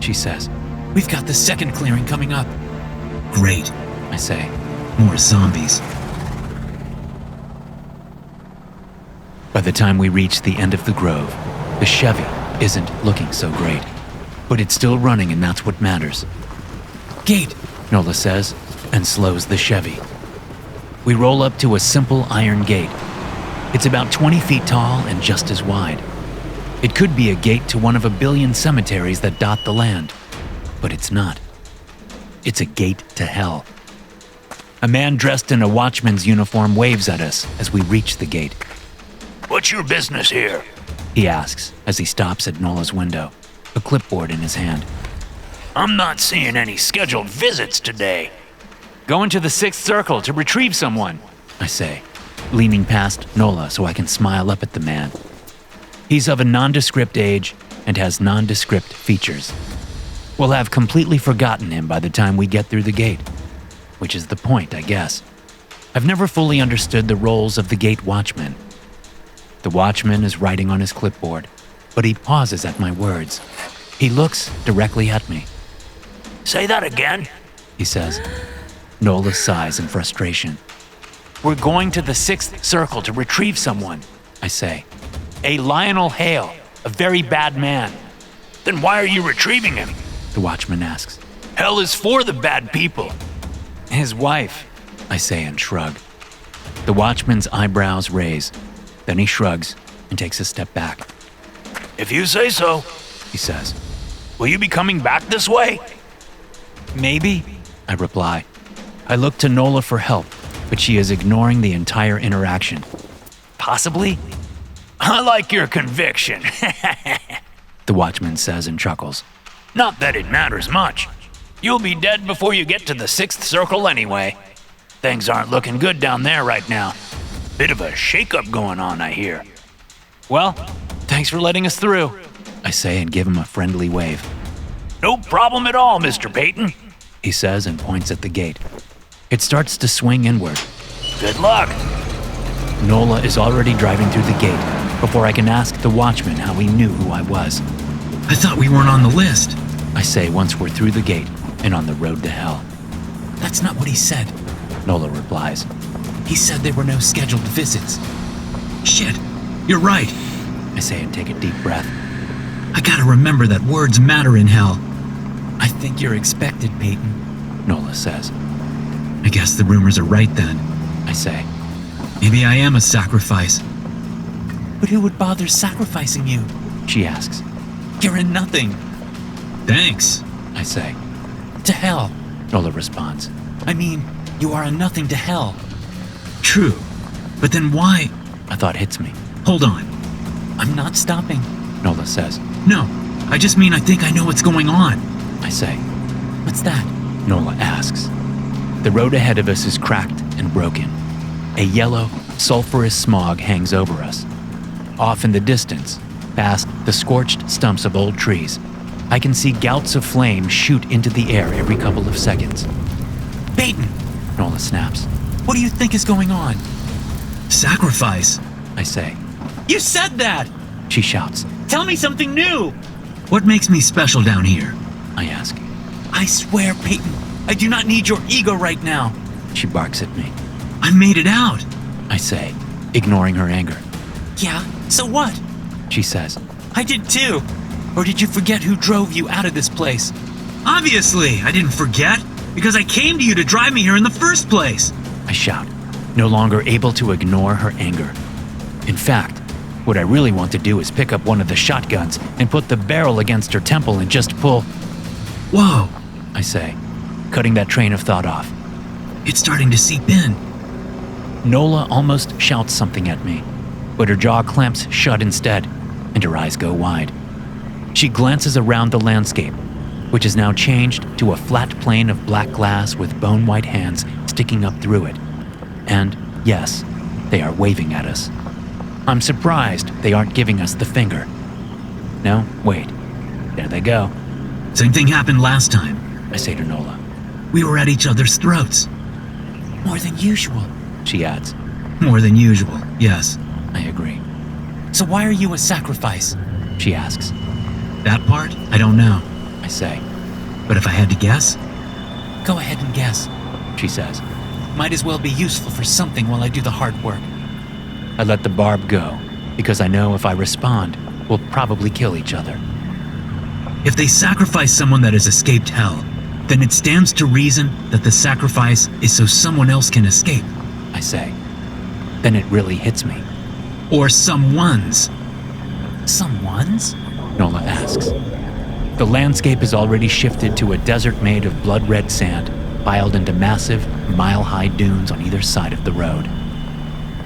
She says. We've got the second clearing coming up. Great. I say. More zombies. By the time we reach the end of the grove, the Chevy isn't looking so great. But it's still running and that's what matters. Gate, Nola says, and slows the Chevy. We roll up to a simple iron gate. It's about 20 feet tall and just as wide. It could be a gate to one of 1 billion cemeteries that dot the land, but it's not. It's a gate to hell. A man dressed in a watchman's uniform waves at us as we reach the gate. What's your business here? He asks as he stops at Nola's window, a clipboard in his hand. I'm not seeing any scheduled visits today. Going to the 6th circle to retrieve someone. I say, leaning past Nola so I can smile up at the man. He's of a nondescript age and has nondescript features. We'll have completely forgotten him by the time we get through the gate, which is the point, I guess. I've never fully understood the roles of the gate watchman. The watchman is writing on his clipboard, but he pauses at my words. He looks directly at me. Say that again? He says. Nola sighs in frustration. We're going to the 6th circle to retrieve someone, I say. a Lionel Hale, a very bad man. Then why are you retrieving him? The watchman asks. Hell is for the bad people. His wife. I say and shrug. The watchman's eyebrows raise. Then he shrugs and takes a step back. If you say so. He says. Will you be coming back this way? Maybe. I reply. I look to Nola for help, but she is ignoring the entire interaction. Possibly. I like your conviction. The watchman says and chuckles. Not that it matters much. You'll be dead before you get to the 6th circle anyway. Things aren't looking good down there right now. Bit of a shakeup going on, I hear. Well, thanks for letting us through. I say and give him a friendly wave. No problem at all, Mr. Peyton. He says and points at the gate. It starts to swing inward. Good luck. Nola is already driving through the gate before I can ask the watchman how he knew who I was. I thought we weren't on the list. I say once we're through the gate and on the road to hell. That's not what he said. Nola replies. He said there were no scheduled visits. Shit, you're right. I say and take a deep breath. I gotta remember that words matter in hell. I think you're expected, Peyton. Nola says. I guess the rumors are right then. I say. Maybe I am a sacrifice. But who would bother sacrificing you? She asks. You're a nothing. Thanks. I say. To hell. Nola responds. I mean, you are a nothing to hell. True. But then why? A thought hits me. Hold on. I'm not stopping. Nola says. No, I just mean I think I know what's going on. I say. What's that? Nola asks. The road ahead of us is cracked and broken. A yellow, sulfurous smog hangs over us. Off in the distance, past the scorched stumps of old trees, I can see gouts of flame shoot into the air every couple of seconds. Peyton, Nola snaps. what do you think is going on? Sacrifice. I say. You said that! She shouts. Tell me something new! What makes me special down here? I ask. I swear, Peyton, I do not need your ego right now. She barks at me. I made it out. I say, ignoring her anger. Yeah, so what? She says. I did too. Or did you forget who drove you out of this place? Obviously, I didn't forget, because I came to you to drive me here in the first place. I shout, no longer able to ignore her anger. In fact, what I really want to do is pick up one of the shotguns and put the barrel against her temple and just pull. Whoa, I say, cutting that train of thought off. it's starting to seep in. Nola almost shouts something at me, but her jaw clamps shut instead, and her eyes go wide. She glances around the landscape, which is now changed to a flat plane of black glass with bone-white hands sticking up through it. And, yes, they are waving at us. I'm surprised they aren't giving us the finger. No, wait. There they go. Same thing happened last time. I say to Nola. We were at each other's throats. More than usual. She adds. More than usual, yes. I agree. So why are you a sacrifice? She asks. That part, I don't know. I say. But if I had to guess, Go ahead and guess. She says. Might as well be useful for something while I do the hard work. I let the barb go, because I know if I respond, we'll probably kill each other. if they sacrifice someone that has escaped hell, then it stands to reason that the sacrifice is so someone else can escape. I say. Then it really hits me. Or someone's. Someone's? Nola asks. The landscape has already shifted to a desert made of blood-red sand, piled into massive, mile-high dunes on either side of the road.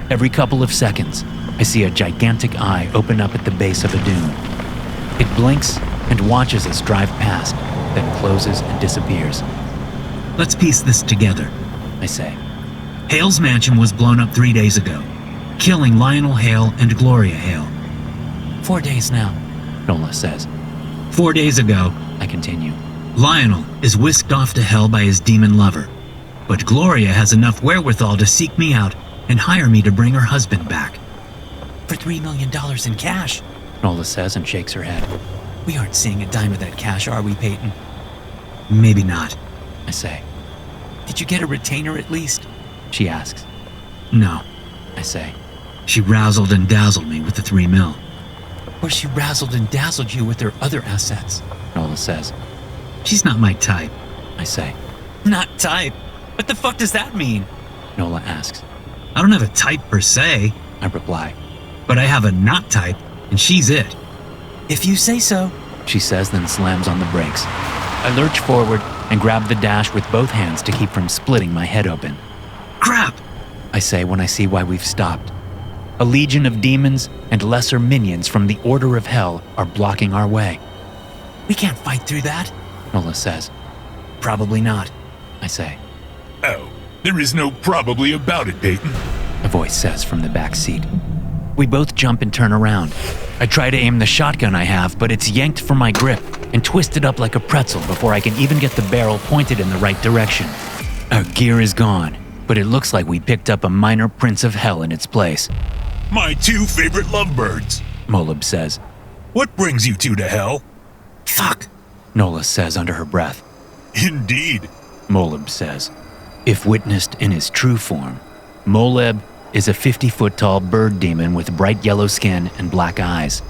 Every couple of seconds, I see a gigantic eye open up at the base of a dune. It blinks and watches us drive past, then closes and disappears. Let's piece this together. I say. Hale's mansion was blown up 3 days ago, killing Lionel Hale and Gloria Hale. 4 days now. Nola says. 4 days ago, I continue. Lionel is whisked off to hell by his demon lover, but Gloria has enough wherewithal to seek me out and hire me to bring her husband back. For $3 million in cash. Nola says and shakes her head. We aren't seeing a dime of that cash, are we, Peyton? Maybe not, I say. Did you get a retainer at least? She asks. No, I say. she razzled and dazzled me with the 3 mil. Or she razzled and dazzled you with her other assets. Nola says. She's not my type. I say. Not type? What the fuck does that mean? Nola asks. I don't have a type per se, I reply. but I have a not type, and she's it. If you say so. She says, then slams on the brakes. I lurch forward and grab the dash with both hands to keep from splitting my head open. Crap! I say when I see why we've stopped. A legion of demons and lesser minions from the Order of Hell are blocking our way. We can't fight through that. Nola says. Probably not. I say. Oh, there is no probably about it, Peyton. A voice says from the back seat. We both jump and turn around. I try to aim the shotgun I have, but it's yanked from my grip and twisted up like a pretzel before I can even get the barrel pointed in the right direction. Our gear is gone, but it looks like we picked up a minor prince of hell in its place. My 2 favorite lovebirds. Moleb says. What brings you 2 to hell? Fuck! Nola says under her breath. Indeed. Moleb says. If witnessed in his true form, Moleb is a 50-foot-tall bird demon with bright yellow skin and black eyes.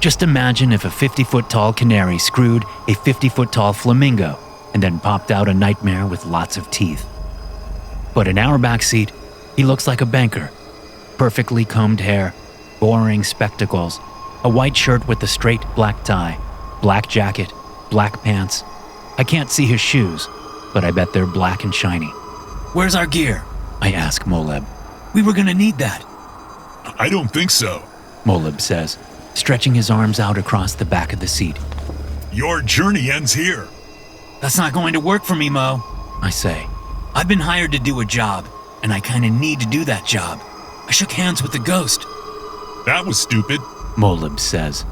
Just imagine if a 50-foot-tall canary screwed a 50-foot-tall flamingo and then popped out a nightmare with lots of teeth. But in our backseat, he looks like a banker. Perfectly combed hair, boring spectacles, a white shirt with a straight black tie, black jacket, black pants. I can't see his shoes, but I bet they're black and shiny. Where's our gear? I ask Moleb. We were gonna need that. I don't think so. Moleb says, stretching his arms out across the back of the seat. Your journey ends here. That's not going to work for me, Mo. I say. I've been hired to do a job, and I kinda need to do that job. I shook hands with the ghost. That was stupid. Moleb says.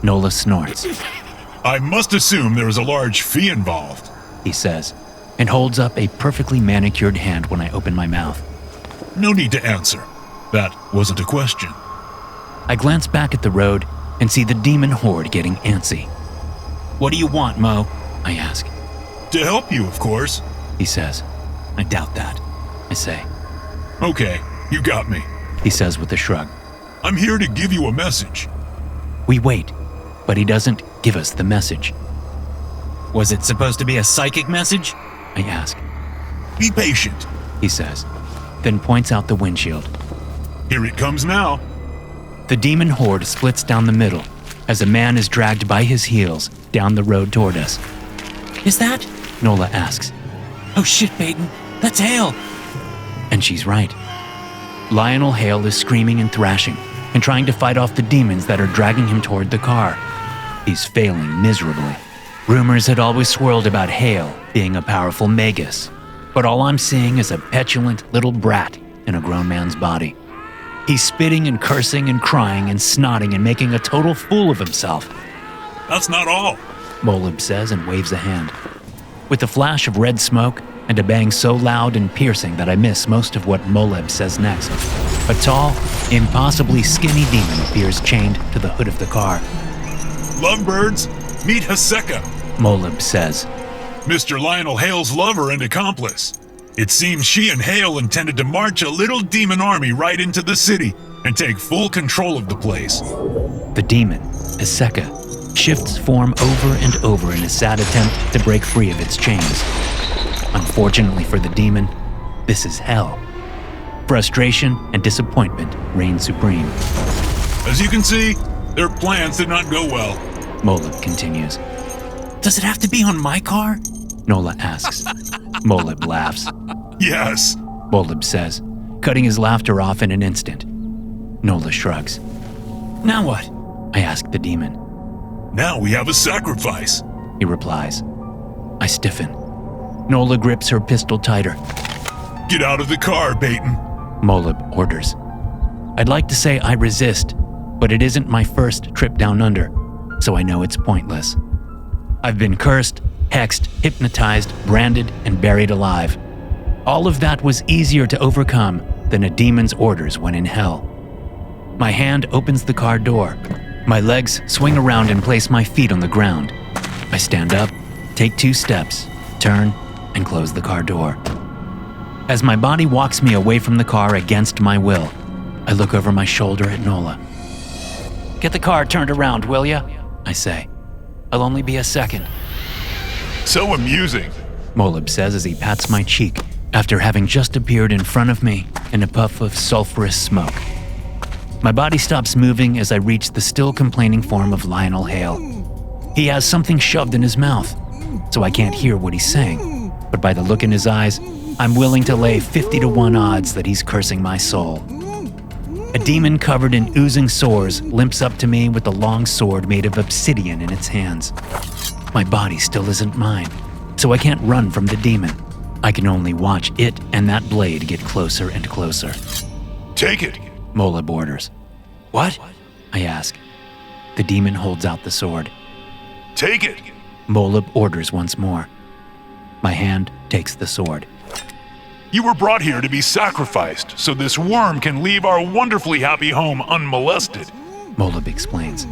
Nola snorts. I must assume there is a large fee involved. He says, and holds up a perfectly manicured hand when I open my mouth. No need to answer. That wasn't a question. I glance back at the road and see the demon horde getting antsy. What do you want, Mo? I ask. To help you, of course. He says. I doubt that. I say. Okay, you got me. He says with a shrug. I'm here to give you a message. We wait, but he doesn't give us the message. Was it supposed to be a psychic message? I ask. Be patient. He says, then points out the windshield. Here it comes now. The demon horde splits down the middle as a man is dragged by his heels down the road toward us. Is that? Nola asks. Oh shit, Peyton. That's Hale. And she's right. Lionel Hale is screaming and thrashing and trying to fight off the demons that are dragging him toward the car. He's failing miserably. Rumors had always swirled about Hale being a powerful magus, but all I'm seeing is a petulant little brat in a grown man's body. He's spitting and cursing and crying and snotting and making a total fool of himself. That's not all. Moleb says and waves a hand. With a flash of red smoke and a bang so loud and piercing that I miss most of what Moleb says next, a tall, impossibly skinny demon appears chained to the hood of the car. Lovebirds, meet Haseka, Moleb says. Mr. Lionel Hale's lover and accomplice. It seems she and Hale intended to march a little demon army right into the city and take full control of the place. The demon, Haseka, shifts form over and over in a sad attempt to break free of its chains. Unfortunately for the demon, this is hell. Frustration and disappointment reign supreme. As you can see, their plans did not go well. Moleb continues. Does it have to be on my car? Nola asks. Moleb laughs. Yes. Moleb says, cutting his laughter off in an instant. Nola shrugs. Now what? I ask the demon. Now we have a sacrifice. He replies. I stiffen. Nola grips her pistol tighter. Get out of the car, Peyton. Moleb orders. I'd like to say I resist, but it isn't my first trip down under, so I know it's pointless. I've been cursed, hexed, hypnotized, branded, and buried alive. All of that was easier to overcome than a demon's orders when in hell. My hand opens the car door, My legs swing around and place my feet on the ground. I stand up, take 2 steps, turn, and close the car door. As my body walks me away from the car against my will, I look over my shoulder at Nola. Get the car turned around, will ya? I say. I'll only be a second. So amusing. Molib says as he pats my cheek after having just appeared in front of me in a puff of sulfurous smoke. My body stops moving as I reach the still complaining form of Lionel Hale. He has something shoved in his mouth, so I can't hear what he's saying, but by the look in his eyes, I'm willing to lay 50-1 odds that he's cursing my soul. A demon covered in oozing sores limps up to me with a long sword made of obsidian in its hands. My body still isn't mine, so I can't run from the demon. I can only watch it and that blade get closer and closer. Take it. Molib orders. What? I ask. The demon holds out the sword. Take it. Molib orders once more. My hand takes the sword. You were brought here to be sacrificed so this worm can leave our wonderfully happy home unmolested. Molib explains.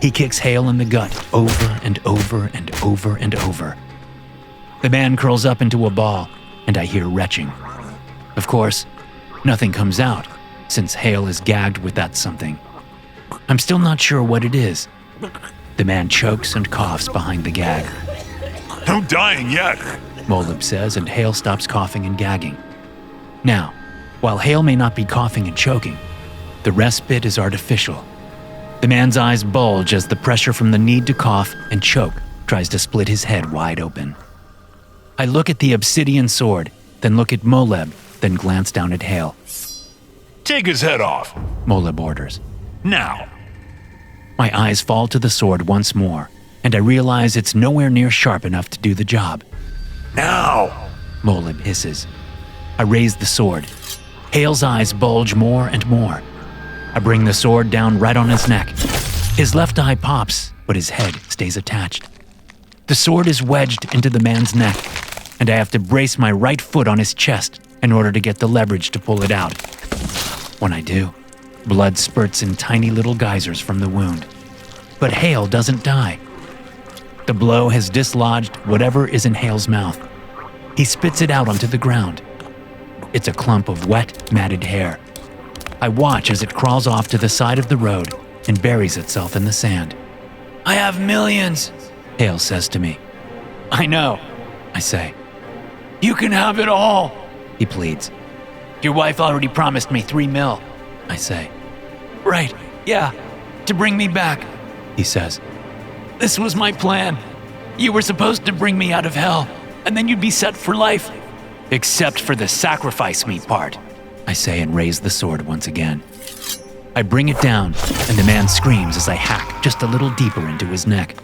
He kicks Hale in the gut over and over and over and over. The man curls up into a ball, and I hear retching. Of course, nothing comes out, since Hale is gagged with that something. I'm still not sure what it is. The man chokes and coughs behind the gag. No dying yet. Molib says, and Hale stops coughing and gagging. Now, while Hale may not be coughing and choking, the respite is artificial. The man's eyes bulge as the pressure from the need to cough and choke tries to split his head wide open. I look at the obsidian sword, then look at Molib, then glance down at Hale. Take his head off. Molib orders. Now. My eyes fall to the sword once more, and I realize it's nowhere near sharp enough to do the job. Now. Molib hisses. I raise the sword. Hale's eyes bulge more and more. I bring the sword down right on his neck. His left eye pops, but his head stays attached. The sword is wedged into the man's neck, and I have to brace my right foot on his chest in order to get the leverage to pull it out. When I do, blood spurts in tiny little geysers from the wound. But Hale doesn't die. The blow has dislodged whatever is in Hale's mouth. He spits it out onto the ground. It's a clump of wet, matted hair. I watch as it crawls off to the side of the road and buries itself in the sand. I have millions, Hale says to me. I know. I say. You can have it all. He pleads. Your wife already promised me $3 million. I say. Right, yeah, to bring me back. He says. This was my plan. You were supposed to bring me out of hell, and then you'd be set for life. Except for the sacrifice me part. I say and raise the sword once again. I bring it down, and the man screams as I hack just a little deeper into his neck.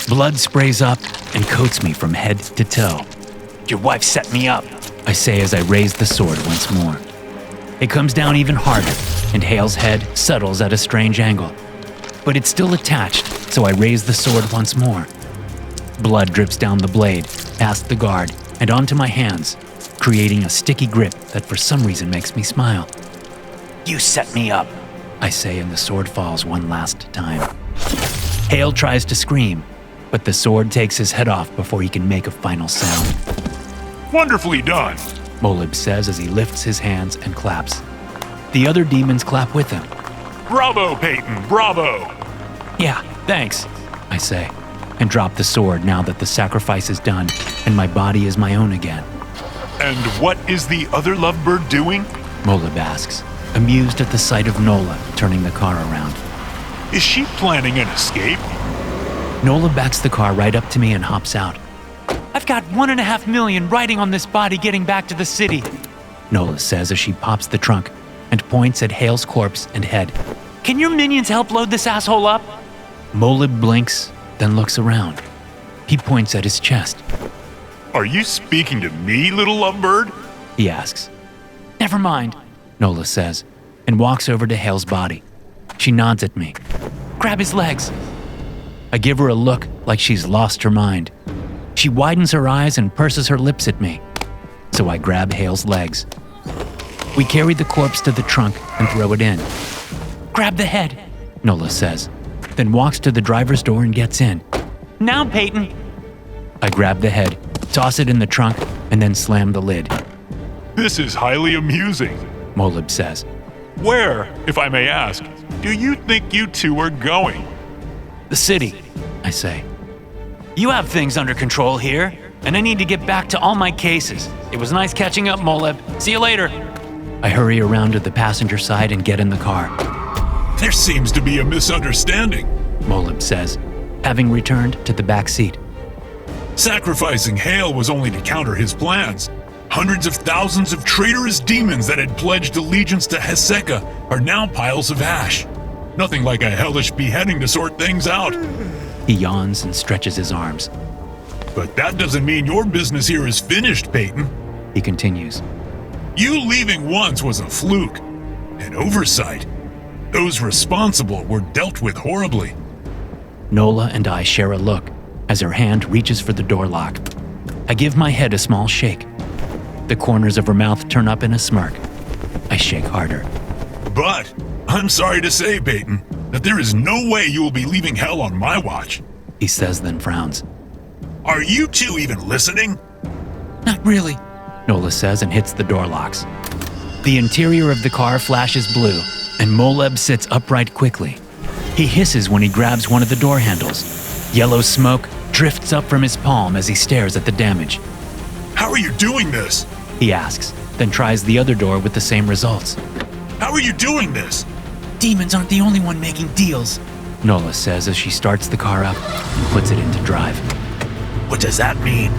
Blood sprays up and coats me from head to toe. Your wife set me up, I say as I raise the sword once more. It comes down even harder, and Hale's head settles at a strange angle. But it's still attached, so I raise the sword once more. Blood drips down the blade, past the guard, and onto my hands, creating a sticky grip that for some reason makes me smile. You set me up, I say, and the sword falls one last time. Hale tries to scream, but the sword takes his head off before he can make a final sound. Wonderfully done. Molib says as he lifts his hands and claps. The other demons clap with him. Bravo, Peyton, bravo. Yeah, thanks, I say, and drop the sword now that the sacrifice is done and my body is my own again. And what is the other lovebird doing? Molib asks, amused at the sight of Nola turning the car around. Is she planning an escape? Nola backs the car right up to me and hops out. I've got $1.5 million riding on this body getting back to the city, Nola says as she pops the trunk and points at Hale's corpse and head. Can your minions help load this asshole up? Molib blinks, then looks around. He points at his chest. Are you speaking to me, little lovebird? He asks. Never mind, Nola says, and walks over to Hale's body. She nods at me. Grab his legs. I give her a look like she's lost her mind. She widens her eyes and purses her lips at me. So I grab Hale's legs. We carry the corpse to the trunk and throw it in. Grab the head, Nola says. then walks to the driver's door and gets in. Now, Peyton. I grab the head, toss it in the trunk, and then slam the lid. This is highly amusing. Moleb says. Where, if I may ask, do you think you two are going? The city. I say. You have things under control here, and I need to get back to all my cases. It was nice catching up, Moleb. See you later. I hurry around to the passenger side and get in the car. There seems to be a misunderstanding. Moleb says, having returned to the back seat. Sacrificing Hale was only to counter his plans. Hundreds of thousands of traitorous demons that had pledged allegiance to Heseka are now piles of ash. Nothing like a hellish beheading to sort things out. He yawns and stretches his arms. But that doesn't mean your business here is finished, Peyton. He continues. You leaving once was a fluke, an oversight. Those responsible were dealt with horribly. Nola and I share a look as her hand reaches for the door lock. I give my head a small shake. The corners of her mouth turn up in a smirk. I shake harder. But I'm sorry to say, Peyton, that there is no way you will be leaving hell on my watch. He says, then frowns. Are you two even listening? Not really, Nola says and hits the door locks. The interior of the car flashes blue, and Moleb sits upright quickly. He hisses when he grabs one of the door handles. Yellow smoke drifts up from his palm as he stares at the damage. How are you doing this? He asks, then tries the other door with the same results. How are you doing this? Demons aren't the only one making deals. Nola says as she starts the car up and puts it into drive. What does that mean?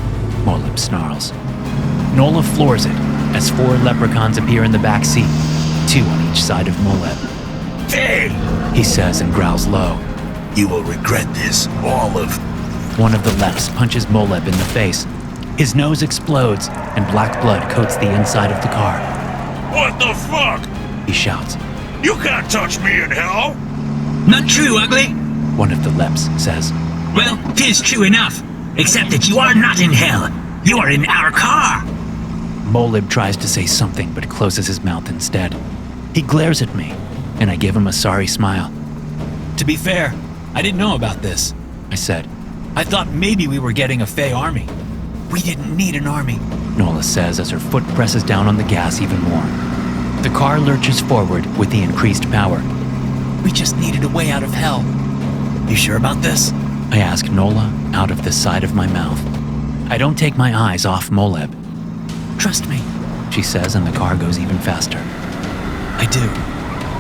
Moleb snarls. Nola floors it as 4 leprechauns appear in the back seat, 2 on each side of Moleb. Hey! He says and growls low. You will regret this, all of... One of the leps punches Moleb in the face. His nose explodes and black blood coats the inside of the car. What the fuck? He shouts. You can't touch me in hell! Not true, ugly. One of the leps says. Well, 'tis true enough. Except that you are not in hell. You are in our car. Moleb tries to say something but closes his mouth instead. He glares at me, and I give him a sorry smile. To be fair, I didn't know about this. I said. I thought maybe we were getting a Fey army. We didn't need an army. Nola says as her foot presses down on the gas even more. The car lurches forward with the increased power. We just needed a way out of hell. You sure about this? I ask Nola out of the side of my mouth. I don't take my eyes off Moleb. Trust me, She says, and the car goes even faster. I do.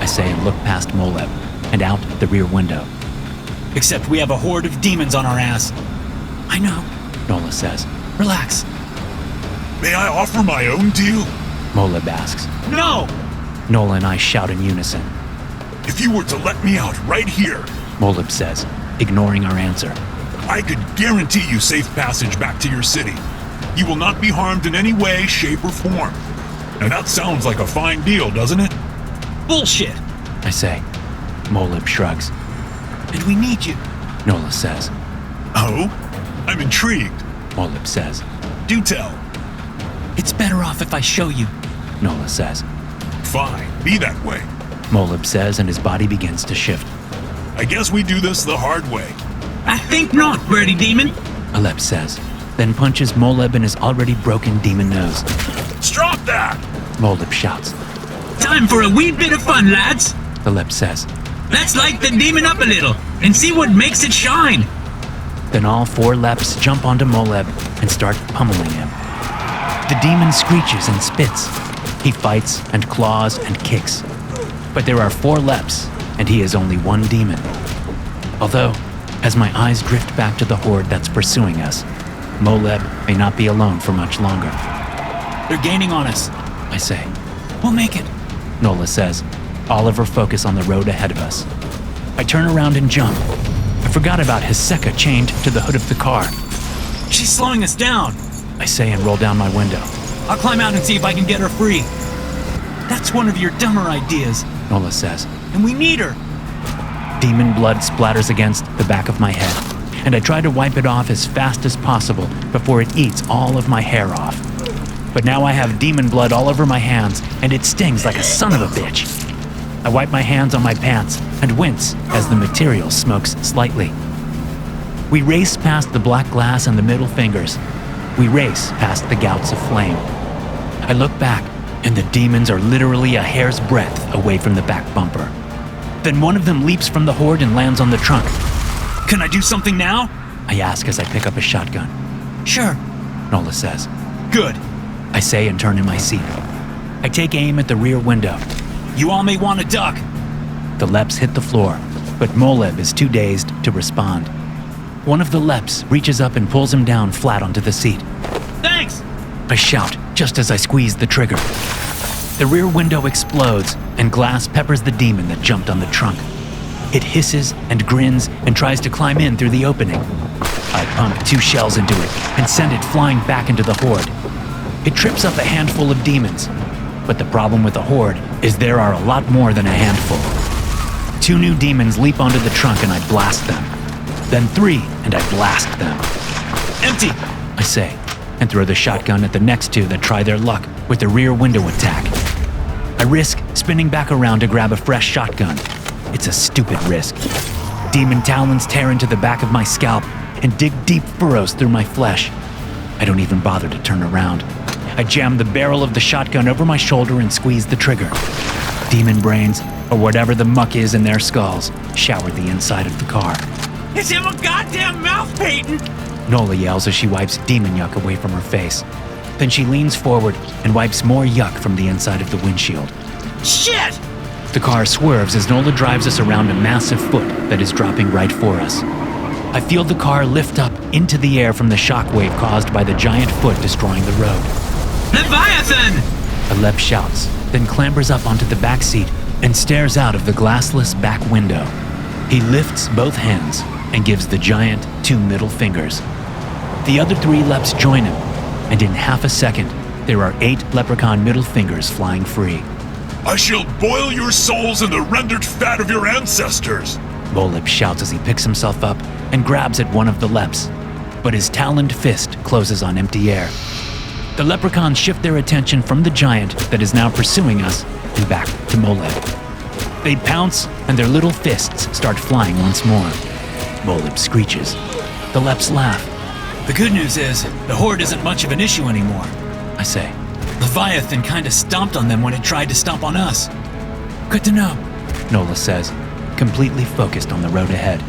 I say and look past Moleb and out the rear window. Except we have a horde of demons on our ass. I know. Nola says. Relax. May I offer my own deal? Moleb asks. No! Nola and I shout in unison. If you were to let me out right here, Moleb says, ignoring our answer. I could guarantee you safe passage back to your city. You will not be harmed in any way, shape, or form. Now that sounds like a fine deal, doesn't it? Bullshit! I say. Moleb shrugs. And we need you. Nola says. Oh? I'm intrigued. Moleb says. Do tell. It's better off if I show you. Nola says. Fine, be that way. Moleb says, and his body begins to shift. I guess we do this the hard way. I think not, Birdie Demon. Alep says, then punches Moleb in his already broken demon nose. Stop that! Moleb shouts. Time for a wee bit of fun, lads. Alep says. Let's light the demon up a little and see what makes it shine. Then all 4 leps jump onto Moleb and start pummeling him. The demon screeches and spits. He fights and claws and kicks. But there are 4 leps, and he is only 1 demon. Although, as my eyes drift back to the horde that's pursuing us, Moleb may not be alone for much longer. They're gaining on us. I say. We'll make it. Nola says, all of her focus on the road ahead of us. I turn around and jump. I forgot about Heseka chained to the hood of the car. She's slowing us down. I say and roll down my window. I'll climb out and see if I can get her free. That's one of your dumber ideas, Nola says. and we need her. Demon blood splatters against the back of my head, and I try to wipe it off as fast as possible before it eats all of my hair off. But now I have demon blood all over my hands, and it stings like a son of a bitch. I wipe my hands on my pants and wince as the material smokes slightly. We race past the black glass and the middle fingers. We race past the gouts of flame. I look back, and the demons are literally a hair's breadth away from the back bumper. Then one of them leaps from the horde and lands on the trunk. Can I do something now? I ask as I pick up a shotgun. Sure. Nola says. Good. I say and turn in my seat. I take aim at the rear window. You all may want to duck. The leps hit the floor, but Moleb is too dazed to respond. One of the leps reaches up and pulls him down flat onto the seat. Thanks! I shout just as I squeeze the trigger. The rear window explodes and glass peppers the demon that jumped on the trunk. It hisses and grins and tries to climb in through the opening. I pump 2 shells into it and send it flying back into the horde. It trips up a handful of demons, but the problem with the horde is there are a lot more than a handful. 2 new demons leap onto the trunk and I blast them. Then 3 and I blast them. Empty! I say, and throw the shotgun at the next 2 that try their luck with the rear window attack. I risk spinning back around to grab a fresh shotgun. It's a stupid risk. Demon talons tear into the back of my scalp and dig deep furrows through my flesh. I don't even bother to turn around. I jam the barrel of the shotgun over my shoulder and squeeze the trigger. Demon brains, or whatever the muck is in their skulls, shower the inside of the car. It's in my goddamn mouth, Peyton! Nola yells as she wipes demon yuck away from her face. Then she leans forward and wipes more yuck from the inside of the windshield. Shit! The car swerves as Nola drives us around a massive foot that is dropping right for us. I feel the car lift up into the air from the shockwave caused by the giant foot destroying the road. Leviathan! Alep shouts, then clambers up onto the back seat and stares out of the glassless back window. He lifts both hands and gives the giant 2 middle fingers. The other 3 leps join him, and in half a second, there are 8 leprechaun middle fingers flying free. I shall boil your souls in the rendered fat of your ancestors! Moleb shouts as he picks himself up and grabs at one of the leps, but his taloned fist closes on empty air. The leprechauns shift their attention from the giant that is now pursuing us and back to Moleb. They pounce and their little fists start flying once more. Moleb screeches. The leps laugh. The good news is, the horde isn't much of an issue anymore. I say. Leviathan kinda stomped on them when it tried to stomp on us. Good to know, Nola says, completely focused on the road ahead.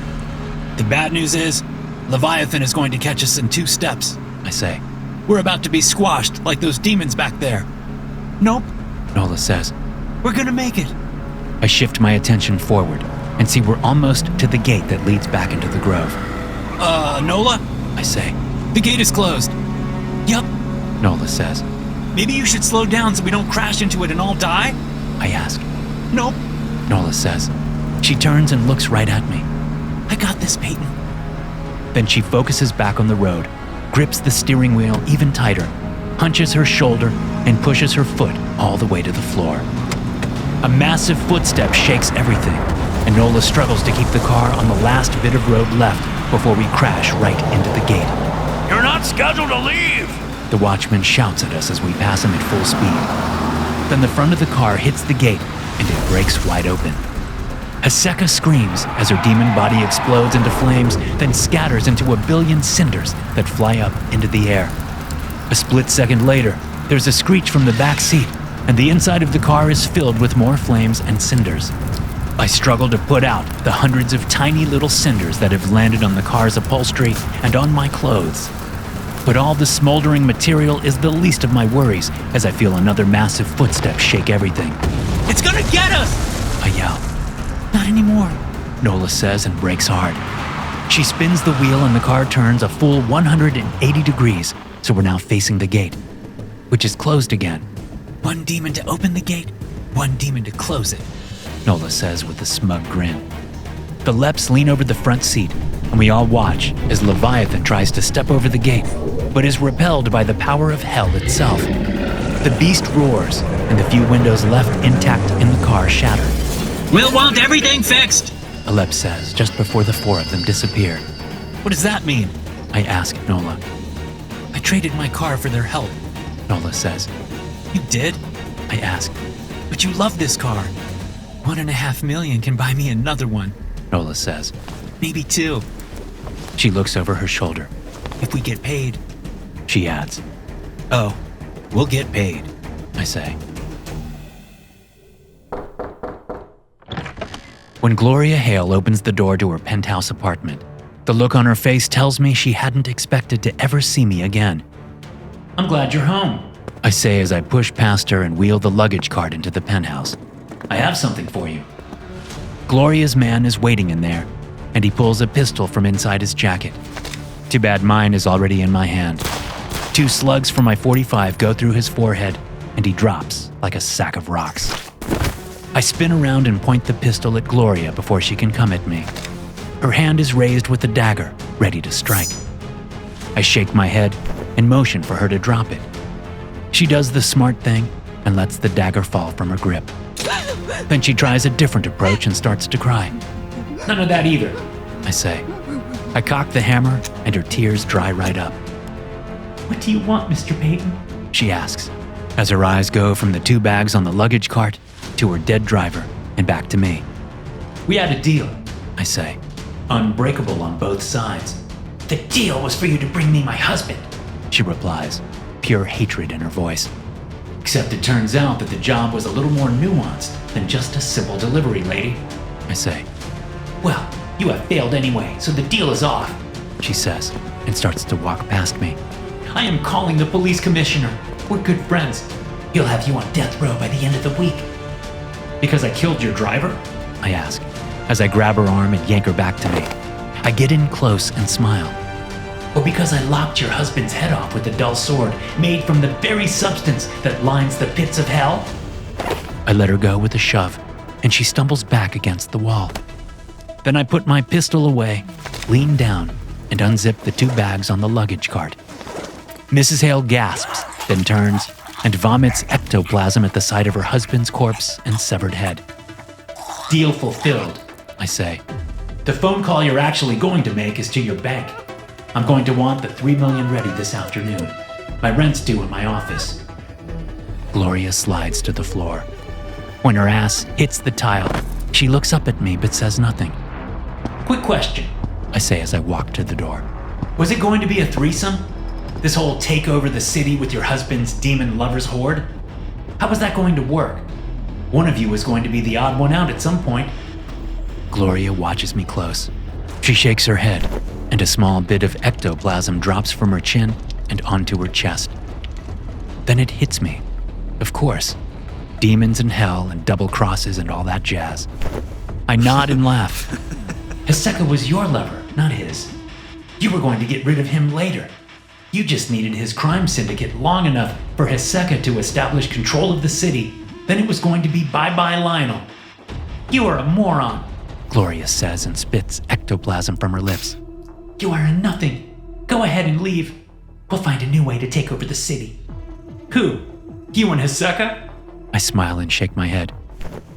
The bad news is, Leviathan is going to catch us in 2 steps. I say. We're about to be squashed like those demons back there. Nope, Nola says. We're gonna make it. I shift my attention forward and see we're almost to the gate that leads back into the grove. Nola? I say. The gate is closed. Yup. Nola says. Maybe you should slow down so we don't crash into it and all die? I ask. Nope. Nola says. She turns and looks right at me. I got this, Peyton. Then she focuses back on the road, grips the steering wheel even tighter, hunches her shoulder, and pushes her foot all the way to the floor. A massive footstep shakes everything, and Nola struggles to keep the car on the last bit of road left before we crash right into the gate. You're not scheduled to leave! The watchman shouts at us as we pass him at full speed. Then the front of the car hits the gate, and it breaks wide open. Haseka screams as her demon body explodes into flames, then scatters into a billion cinders that fly up into the air. A split second later, there's a screech from the back seat, and the inside of the car is filled with more flames and cinders. I struggle to put out the hundreds of tiny little cinders that have landed on the car's upholstery and on my clothes. But all the smoldering material is the least of my worries as I feel another massive footstep shake everything. It's gonna get us! I yell. Not anymore, Nola says and brakes hard. She spins the wheel and the car turns a full 180 degrees, so we're now facing the gate, which is closed again. 1 demon to open the gate, 1 demon to close it, Nola says with a smug grin. The leps lean over the front seat, and we all watch as Leviathan tries to step over the gate, but is repelled by the power of hell itself. The beast roars, and the few windows left intact in the car shatter. We'll want everything fixed. Alep says just before the 4 of them disappear. What does that mean? I ask Nola. I traded my car for their help. Nola says. You did? I ask. But you love this car. 1.5 million can buy me another one. Nola says. Maybe 2. She looks over her shoulder. If we get paid. She adds. Oh, we'll get paid, I say. When Gloria Hale opens the door to her penthouse apartment, the look on her face tells me she hadn't expected to ever see me again. I'm glad you're home. I say as I push past her and wheel the luggage cart into the penthouse. I have something for you. Gloria's man is waiting in there, and he pulls a pistol from inside his jacket. Too bad mine is already in my hand. 2 slugs from my .45 go through his forehead, and he drops like a sack of rocks. I spin around and point the pistol at Gloria before she can come at me. Her hand is raised with the dagger, ready to strike. I shake my head and motion for her to drop it. She does the smart thing and lets the dagger fall from her grip. Then she tries a different approach and starts to cry. None of that either. I say. I cock the hammer and her tears dry right up. What do you want, Mr. Peyton? She asks, as her eyes go from the 2 bags on the luggage cart to her dead driver and back to me. We had a deal. I say. Unbreakable on both sides. The deal was for you to bring me my husband. She replies, pure hatred in her voice. Except it turns out that the job was a little more nuanced than just a simple delivery, lady. I say. Well, you have failed anyway, so the deal is off. She says, and starts to walk past me. I am calling the police commissioner. We're good friends. He'll have you on death row by the end of the week. Because I killed your driver? I ask, as I grab her arm and yank her back to me. I get in close and smile. Or because I lopped your husband's head off with a dull sword made from the very substance that lines the pits of hell? I let her go with a shove, and she stumbles back against the wall. Then I put my pistol away, lean down, and unzip the 2 bags on the luggage cart. Mrs. Hale gasps, then turns and vomits ectoplasm at the sight of her husband's corpse and severed head. Deal fulfilled, I say. The phone call you're actually going to make is to your bank. I'm going to want the $3 million ready this afternoon. My rent's due in my office. Gloria slides to the floor. When her ass hits the tile, she looks up at me but says nothing. Quick question, I say as I walk to the door. Was it going to be a threesome? This whole take over the city with your husband's demon lover's horde? How was that going to work? One of you was going to be the odd one out at some point. Gloria watches me close. She shakes her head, and a small bit of ectoplasm drops from her chin and onto her chest. Then it hits me. Of course. Demons and hell and double crosses and all that jazz. I nod and laugh. Hiseka was your lover, not his. You were going to get rid of him later. You just needed his crime syndicate long enough for Hiseka to establish control of the city. Then it was going to be bye-bye Lionel. You are a moron, Gloria says and spits ectoplasm from her lips. You are a nothing. Go ahead and leave. We'll find a new way to take over the city. Who? You and Hiseka? I smile and shake my head.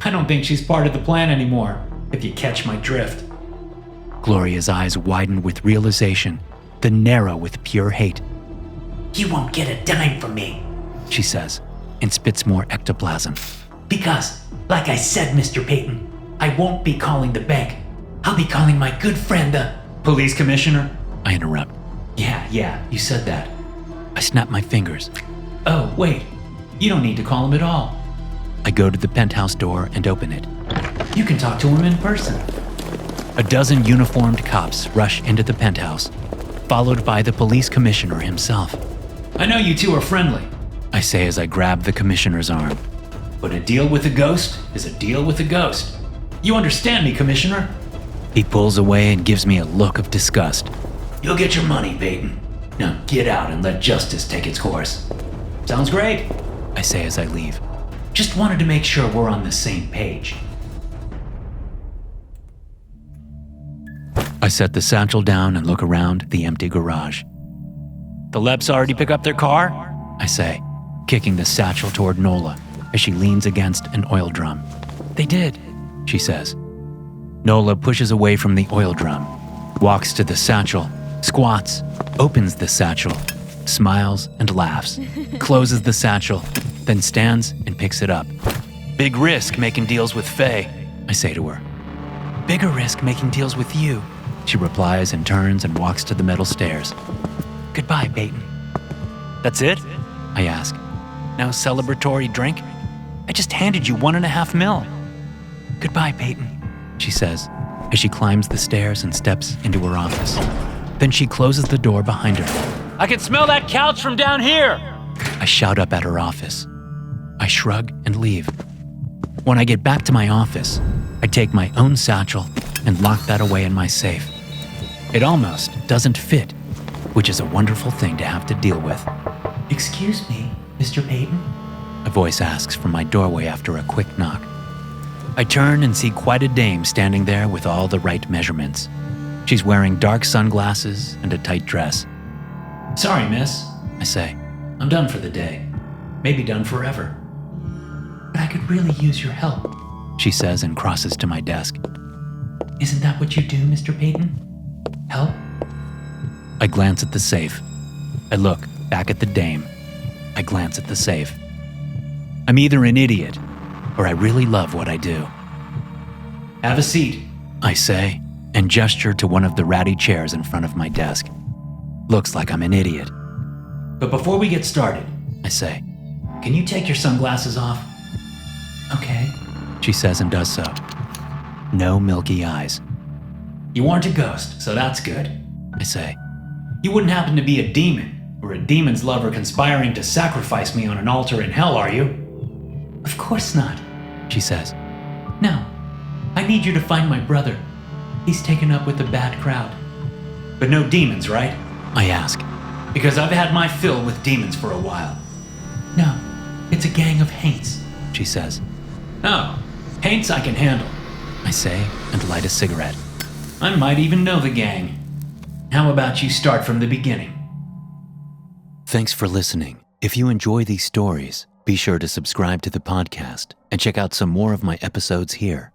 I don't think she's part of the plan anymore, if you catch my drift. Gloria's eyes widen with realization, then narrow with pure hate. You won't get a dime from me, she says, and spits more ectoplasm. Because, like I said, Mr. Peyton, I won't be calling the bank. I'll be calling my good friend, the police commissioner. I interrupt. Yeah, you said that. I snap my fingers. Oh, wait. You don't need to call him at all. I go to the penthouse door and open it. You can talk to him in person. A dozen uniformed cops rush into the penthouse, followed by the police commissioner himself. I know you two are friendly, I say as I grab the commissioner's arm. But a deal with a ghost is a deal with a ghost. You understand me, Commissioner? He pulls away and gives me a look of disgust. You'll get your money, Peyton. Now get out and let justice take its course. Sounds great, I say as I leave. Just wanted to make sure we're on the same page. I set the satchel down and look around the empty garage. The Leps already pick up their car? I say, kicking the satchel toward Nola as she leans against an oil drum. They did, she says. Nola pushes away from the oil drum, walks to the satchel, squats, opens the satchel, smiles and laughs, closes the satchel, then stands and picks it up. Big risk making deals with Faye. I say to her. Bigger risk making deals with you, she replies and turns and walks to the metal stairs. Goodbye, Peyton. That's it? I ask. No celebratory drink? I just handed you $1.5 million. Goodbye, Peyton, she says as she climbs the stairs and steps into her office. Then she closes the door behind her. I can smell that couch from down here. I shout up at her office. I shrug and leave. When I get back to my office, I take my own satchel and lock that away in my safe. It almost doesn't fit, which is a wonderful thing to have to deal with. Excuse me, Mr. Peyton? A voice asks from my doorway after a quick knock. I turn and see quite a dame standing there with all the right measurements. She's wearing dark sunglasses and a tight dress. Sorry, miss, I say. I'm done for the day. Maybe done forever. But I could really use your help. She says and crosses to my desk. Isn't that what you do, Mr. Peyton? Help? I glance at the safe. I look back at the dame. I glance at the safe. I'm either an idiot or I really love what I do. Have a seat, I say, and gesture to one of the ratty chairs in front of my desk. Looks like I'm an idiot. But before we get started, I say. Can you take your sunglasses off? Okay. She says and does so. No milky eyes. You aren't a ghost, so that's good. I say. You wouldn't happen to be a demon, or a demon's lover conspiring to sacrifice me on an altar in hell, are you? Of course not, she says. No. I need you to find my brother. He's taken up with a bad crowd. But no demons, right? I ask. Because I've had my fill with demons for a while. No, it's a gang of haints, she says. Oh, haints I can handle, I say and light a cigarette. I might even know the gang. How about you start from the beginning? Thanks for listening. If you enjoy these stories, be sure to subscribe to the podcast and check out some more of my episodes here.